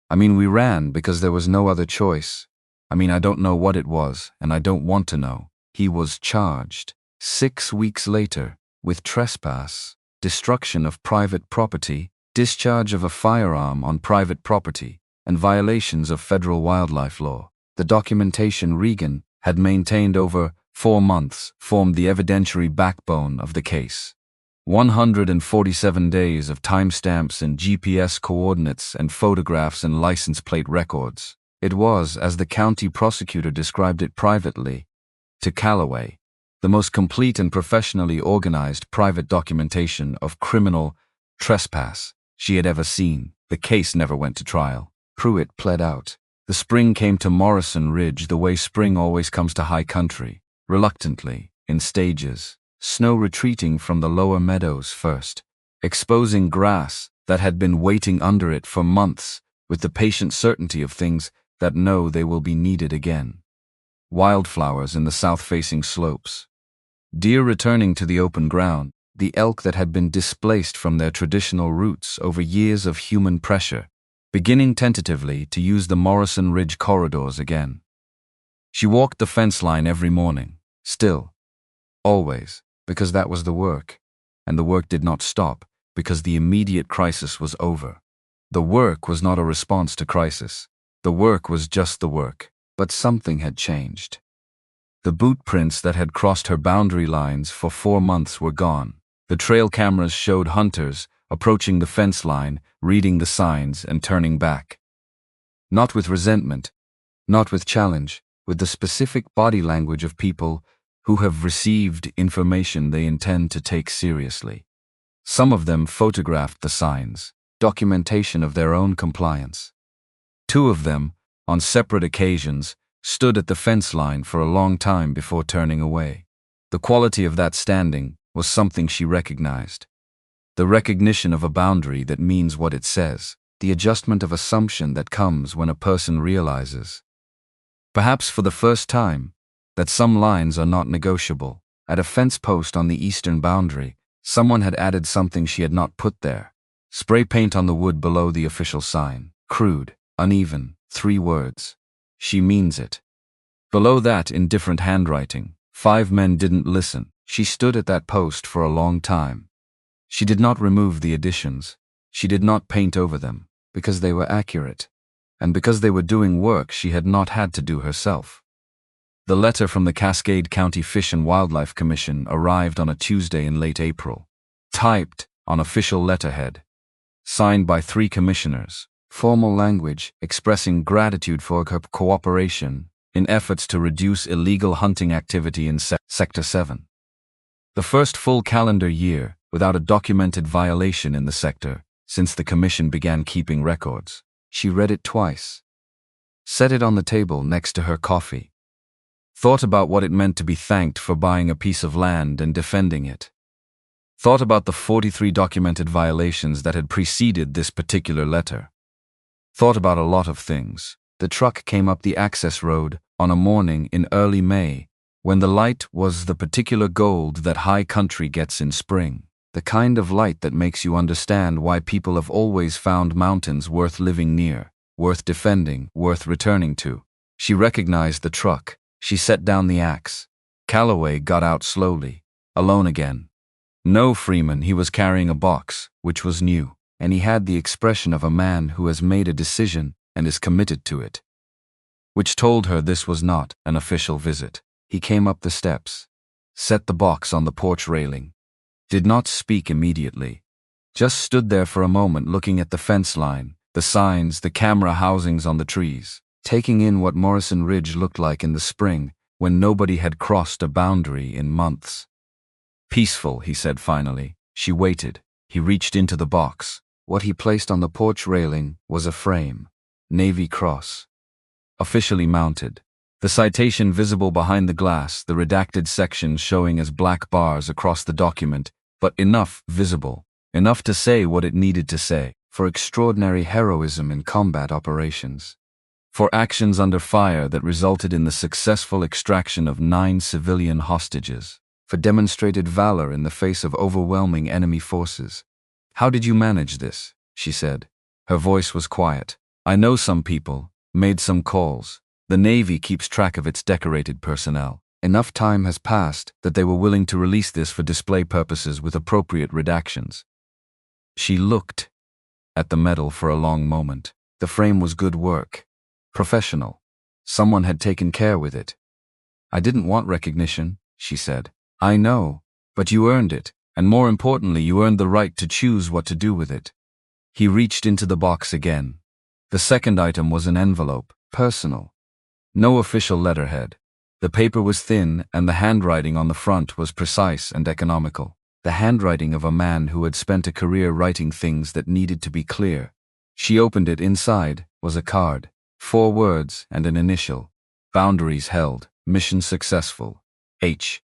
I mean, we ran because there was no other choice. I mean, I don't know what it was, and I don't want to know. He was charged 6 weeks later with trespass, destruction of private property, discharge of a firearm on private property, and violations of federal wildlife law. The documentation Regan had maintained over 4 months formed the evidentiary backbone of the case. 147 days of timestamps and GPS coordinates and photographs and license plate records. It was, as the county prosecutor described it privately to Calloway, the most complete and professionally organized private documentation of criminal trespass she had ever seen. The case never went to trial. Pruitt pled out. The spring came to Morrison Ridge the way spring always comes to high country, reluctantly, in stages, snow retreating from the lower meadows first, exposing grass that had been waiting under it for months with the patient certainty of things that know they will be needed again. Wildflowers in the south-facing slopes. Deer returning to the open ground, the elk that had been displaced from their traditional routes over years of human pressure, beginning tentatively to use the Morrison Ridge corridors again. She walked the fence line every morning, still, always, because that was the work, and the work did not stop because the immediate crisis was over. The work was not a response to crisis. The work was just the work, but something had changed. The boot prints that had crossed her boundary lines for 4 months were gone. The trail cameras showed hunters approaching the fence line, reading the signs and turning back. Not with resentment, not with challenge, with the specific body language of people who have received information they intend to take seriously. Some of them photographed the signs, documentation of their own compliance. 2 of them, on separate occasions, stood at the fence line for a long time before turning away. The quality of that standing was something she recognized. The recognition of a boundary that means what it says, the adjustment of assumption that comes when a person realizes, perhaps for the first time, that some lines are not negotiable. At a fence post on the eastern boundary, someone had added something she had not put there. Spray paint on the wood below the official sign. Crude, uneven, 3 words. She means it. Below that, in different handwriting, 5 men didn't listen. She stood at that post for a long time. She did not remove the additions. She did not paint over them, because they were accurate, and because they were doing work she had not had to do herself. The letter from the Cascade County Fish and Wildlife Commission arrived on a Tuesday in late April, typed on official letterhead, signed by 3 commissioners, formal language expressing gratitude for her cooperation in efforts to reduce illegal hunting activity in Sector 7. The first full calendar year without a documented violation in the sector since the commission began keeping records. She read it twice, set it on the table next to her coffee, thought about what it meant to be thanked for buying a piece of land and defending it, thought about the 43 documented violations that had preceded this particular letter, thought about a lot of things. The truck came up the access road on a morning in early May, when the light was the particular gold that high country gets in spring, the kind of light that makes you understand why people have always found mountains worth living near, worth defending, worth returning to. She recognized the truck. She set down the axe. Calloway got out slowly, alone again. No Freeman, he was carrying a box, which was new, and he had the expression of a man who has made a decision and is committed to it, which told her this was not an official visit. He came up the steps, set the box on the porch railing, did not speak immediately, just stood there for a moment looking at the fence line, the signs, the camera housings on the trees, taking in what Morrison Ridge looked like in the spring when nobody had crossed a boundary in months. Peaceful, he said finally. She waited. He reached into the box. What he placed on the porch railing was a frame, Navy Cross, officially mounted. The citation visible behind the glass, the redacted sections showing as black bars across the document, but enough visible, enough to say what it needed to say, for extraordinary heroism in combat operations, for actions under fire that resulted in the successful extraction of 9 civilian hostages, for demonstrated valor in the face of overwhelming enemy forces. "How did you manage this?" she said. Her voice was quiet. "I know some people, made some calls. The Navy keeps track of its decorated personnel. Enough time has passed that they were willing to release this for display purposes with appropriate redactions." She looked at the medal for a long moment. The frame was good work. Professional. Someone had taken care with it. "I didn't want recognition," she said. "I know, but you earned it, and more importantly, you earned the right to choose what to do with it." He reached into the box again. The second item was an envelope, personal. No official letterhead. The paper was thin, and the handwriting on the front was precise and economical. The handwriting of a man who had spent a career writing things that needed to be clear. She opened it. Inside was a card, 4 words and an initial. Boundaries held, mission successful. H.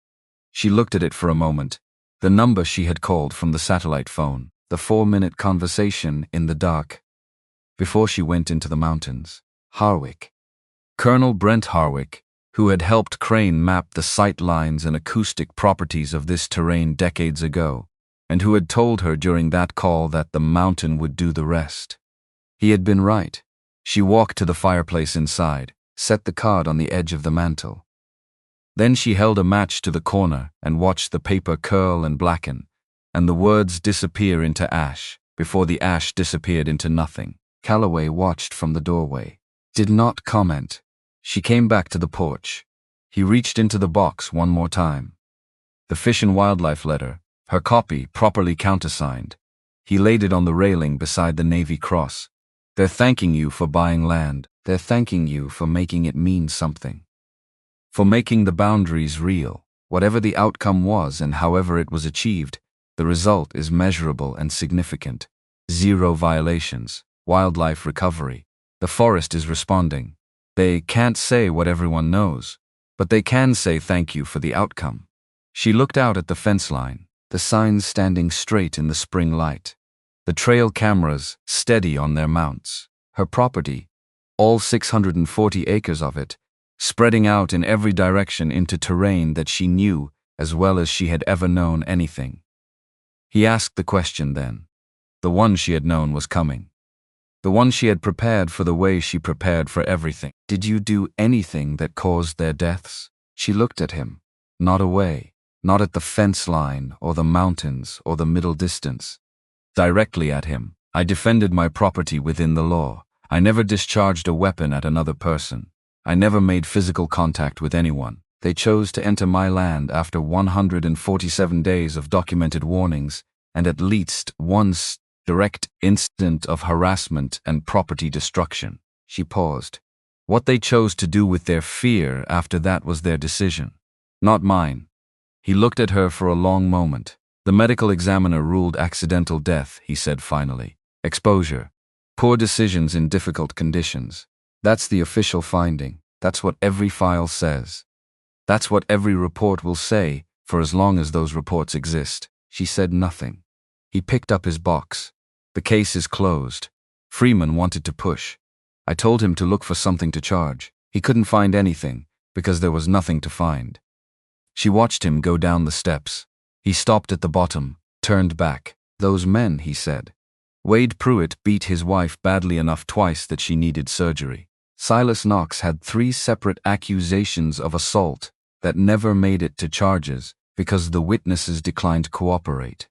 She looked at it for a moment. The number she had called from the satellite phone, the 4-minute conversation in the dark. Before she went into the mountains. Harwick. Colonel Brent Harwick, who had helped Crane map the sight lines and acoustic properties of this terrain decades ago, and who had told her during that call that the mountain would do the rest. He had been right. She walked to the fireplace inside, set the card on the edge of the mantel. Then she held a match to the corner and watched the paper curl and blacken, and the words disappear into ash, before the ash disappeared into nothing. Calloway watched from the doorway. Did not comment. She came back to the porch. He reached into the box one more time. The Fish and Wildlife letter, her copy properly countersigned. He laid it on the railing beside the Navy Cross. They're thanking you for buying land. They're thanking you for making it mean something. For making the boundaries real. Whatever the outcome was and however it was achieved, the result is measurable and significant. 0 violations. Wildlife recovery. The forest is responding. They can't say what everyone knows, but they can say thank you for the outcome. She looked out at the fence line, the signs standing straight in the spring light. The trail cameras steady on their mounts. Her property, all 640 acres of it, spreading out in every direction into terrain that she knew as well as she had ever known anything. He asked the question then. The one she had known was coming. The one she had prepared for the way she prepared for everything. Did you do anything that caused their deaths? She looked at him. Not away. Not at the fence line or the mountains or the middle distance. Directly at him. I defended my property within the law. I never discharged a weapon at another person. I never made physical contact with anyone. They chose to enter my land after 147 days of documented warnings and at least one direct incident of harassment and property destruction. She paused. What they chose to do with their fear after that was their decision. Not mine. He looked at her for a long moment. The medical examiner ruled accidental death, he said finally. Exposure. Poor decisions in difficult conditions. That's the official finding. That's what every file says. That's what every report will say, for as long as those reports exist. She said nothing. He picked up his box. The case is closed. Freeman wanted to push. I told him to look for something to charge. He couldn't find anything, because there was nothing to find. She watched him go down the steps. He stopped at the bottom, turned back. Those men, he said. Wade Pruitt beat his wife badly enough twice that she needed surgery. Silas Knox had 3 separate accusations of assault that never made it to charges because the witnesses declined to cooperate.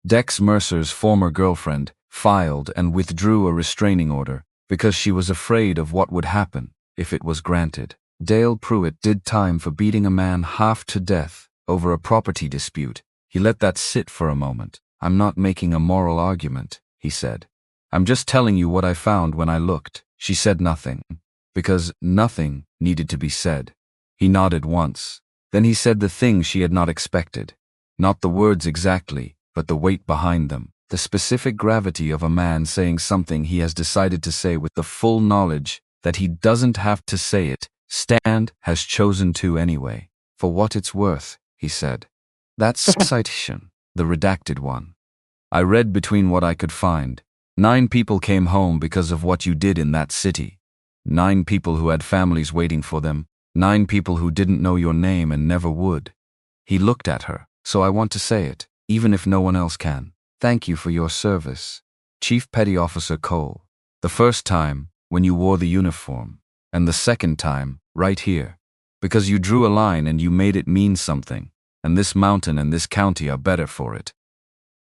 Dex Mercer's former girlfriend filed and withdrew a restraining order because she was afraid of what would happen if it was granted. Dale Pruitt did time for beating a man half to death over a property dispute. He let that sit for a moment. I'm not making a moral argument, he said. I'm just telling you what I found when I looked. She said nothing, because nothing needed to be said. He nodded once. Then he said the thing she had not expected. Not the words exactly, but the weight behind them. The specific gravity of a man saying something he has decided to say with the full knowledge that he doesn't have to say it. Stan has chosen to anyway. For what it's worth, he said. That's citation, the redacted one. I read between what I could find. 9 people came home because of what you did in that city. 9 people who had families waiting for them. 9 people who didn't know your name and never would. He looked at her. So I want to say it, even if no one else can. Thank you for your service, Chief Petty Officer Cole. The first time, when you wore the uniform. And the second time, right here. Because you drew a line and you made it mean something. And this mountain and this county are better for it.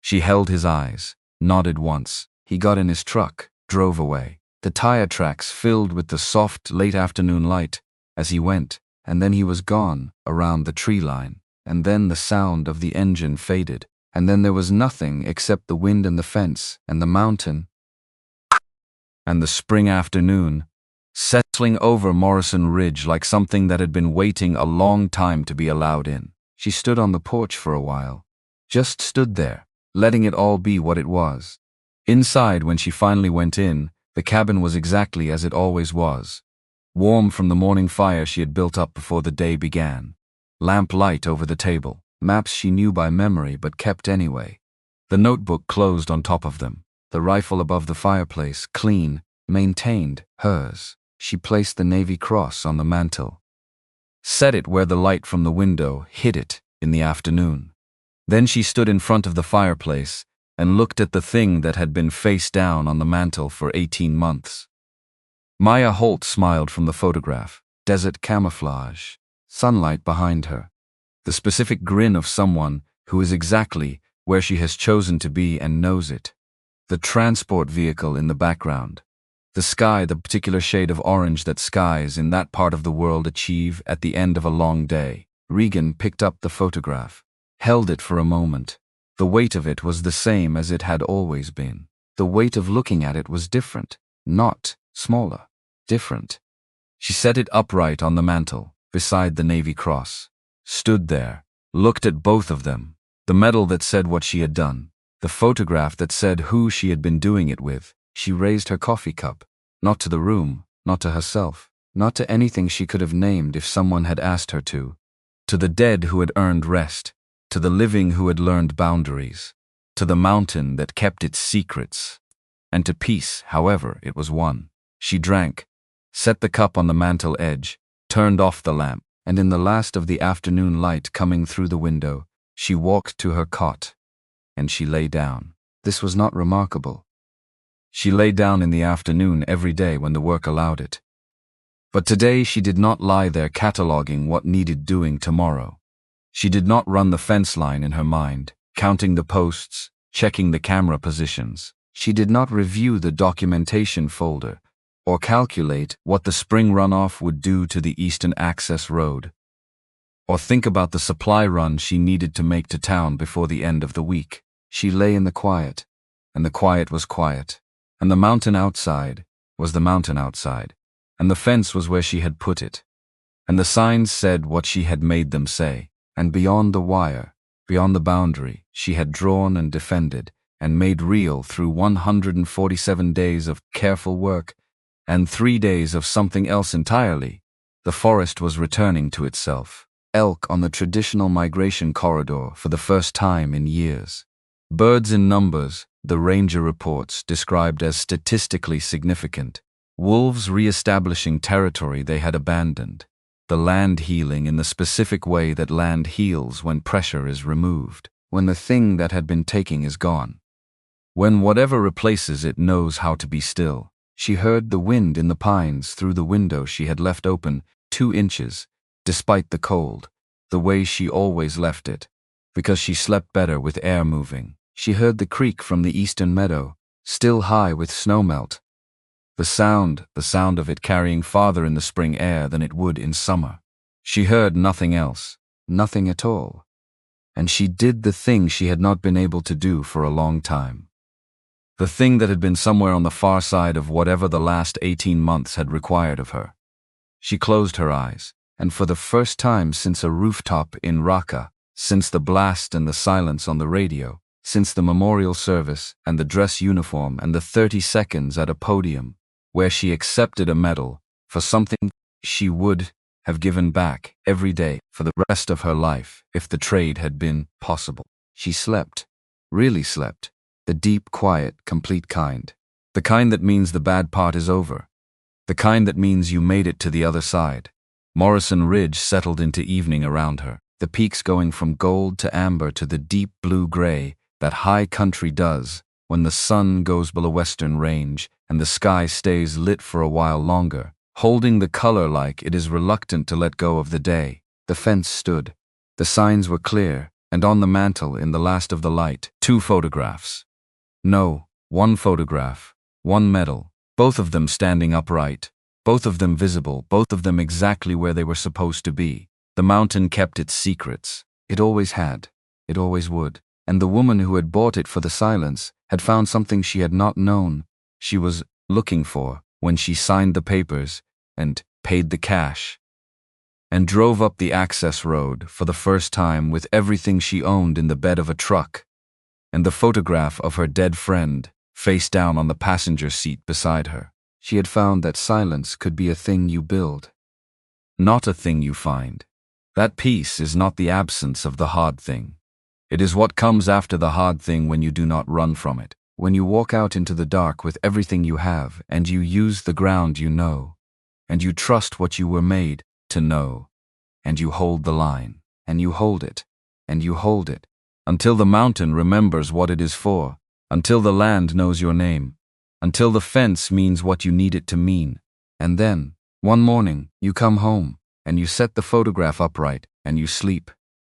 She held his eyes, nodded once. He got in his truck, drove away. The tire tracks filled with the soft, late afternoon light as he went, and then he was gone around the tree line, and then the sound of the engine faded, and then there was nothing except the wind and the fence and the mountain and the spring afternoon, settling over Morrison Ridge like something that had been waiting a long time to be allowed in. She stood on the porch for a while, just stood there, letting it all be what it was. Inside, when she finally went in, the cabin was exactly as it always was. Warm from the morning fire she had built up before the day began. Lamp light over the table, maps she knew by memory but kept anyway. The notebook closed on top of them, the rifle above the fireplace, clean, maintained, hers. She placed the Navy Cross on the mantel. Set it where the light from the window hit it in the afternoon. Then she stood in front of the fireplace and looked at the thing that had been face down on the mantel for 18 months. Maya Holt smiled from the photograph. Desert camouflage. Sunlight behind her. The specific grin of someone who is exactly where she has chosen to be and knows it. The transport vehicle in the background. The sky, the particular shade of orange that skies in that part of the world achieve at the end of a long day. Regan picked up the photograph, held it for a moment. The weight of it was the same as it had always been. The weight of looking at it was different, not smaller, different. She set it upright on the mantel, beside the Navy Cross, stood there, looked at both of them, the medal that said what she had done, the photograph that said who she had been doing it with. She raised her coffee cup, not to the room, not to herself, not to anything she could have named if someone had asked her to the dead who had earned rest, to the living who had learned boundaries, to the mountain that kept its secrets, and to peace, however it was won. She drank, set the cup on the mantel edge, turned off the lamp, and in the last of the afternoon light coming through the window, she walked to her cot, and she lay down. This was not remarkable. She lay down in the afternoon every day when the work allowed it. But today she did not lie there cataloging what needed doing tomorrow. She did not run the fence line in her mind, counting the posts, checking the camera positions. She did not review the documentation folder, or calculate what the spring runoff would do to the Eastern Access Road, or think about the supply run she needed to make to town before the end of the week. She lay in the quiet, and the quiet was quiet, and the mountain outside was the mountain outside, and the fence was where she had put it, and the signs said what she had made them say, and beyond the wire, beyond the boundary, she had drawn and defended, and made real through 147 days of careful work, and 3 days of something else entirely. The forest was returning to itself. Elk on the traditional migration corridor for the first time in years. Birds in numbers, the ranger reports described as statistically significant. Wolves re-establishing territory they had abandoned. The land healing in the specific way that land heals when pressure is removed, when the thing that had been taking is gone. When whatever replaces it knows how to be still. She heard the wind in the pines through the window she had left open 2 inches, despite the cold, the way she always left it, because she slept better with air moving. She heard the creek from the eastern meadow, still high with snowmelt. The sound of it carrying farther in the spring air than it would in summer. She heard nothing else, nothing at all. And she did the thing she had not been able to do for a long time. The thing that had been somewhere on the far side of whatever the last 18 months had required of her. She closed her eyes, and for the first time since a rooftop in Raqqa, since the blast and the silence on the radio, since the memorial service and the dress uniform and the 30 seconds at a podium, where she accepted a medal for something she would have given back every day for the rest of her life if the trade had been possible. She slept, really slept, the deep, quiet, complete kind. The kind that means the bad part is over. The kind that means you made it to the other side. Morrison Ridge settled into evening around her, the peaks going from gold to amber to the deep blue-gray that high country does when the sun goes below Western Range and the sky stays lit for a while longer, holding the color like it is reluctant to let go of the day. The fence stood. The signs were clear, and on the mantel in the last of the light, 2 photographs. No, 1 photograph, 1 medal, both of them standing upright, both of them visible, both of them exactly where they were supposed to be. The mountain kept its secrets. It always had. It always would. And the woman who had bought it for the silence had found something she had not known she was looking for when she signed the papers and paid the cash and drove up the access road for the first time with everything she owned in the bed of a truck and the photograph of her dead friend face down on the passenger seat beside her. She had found that silence could be a thing you build, not a thing you find. That peace is not the absence of the hard thing. It is what comes after the hard thing when you do not run from it, when you walk out into the dark with everything you have and you use the ground you know, and you trust what you were made to know, and you hold the line, and you hold it, and you hold it, until the mountain remembers what it is for, until the land knows your name, until the fence means what you need it to mean. And then, one morning, you come home, and you set the photograph upright, and you sleep.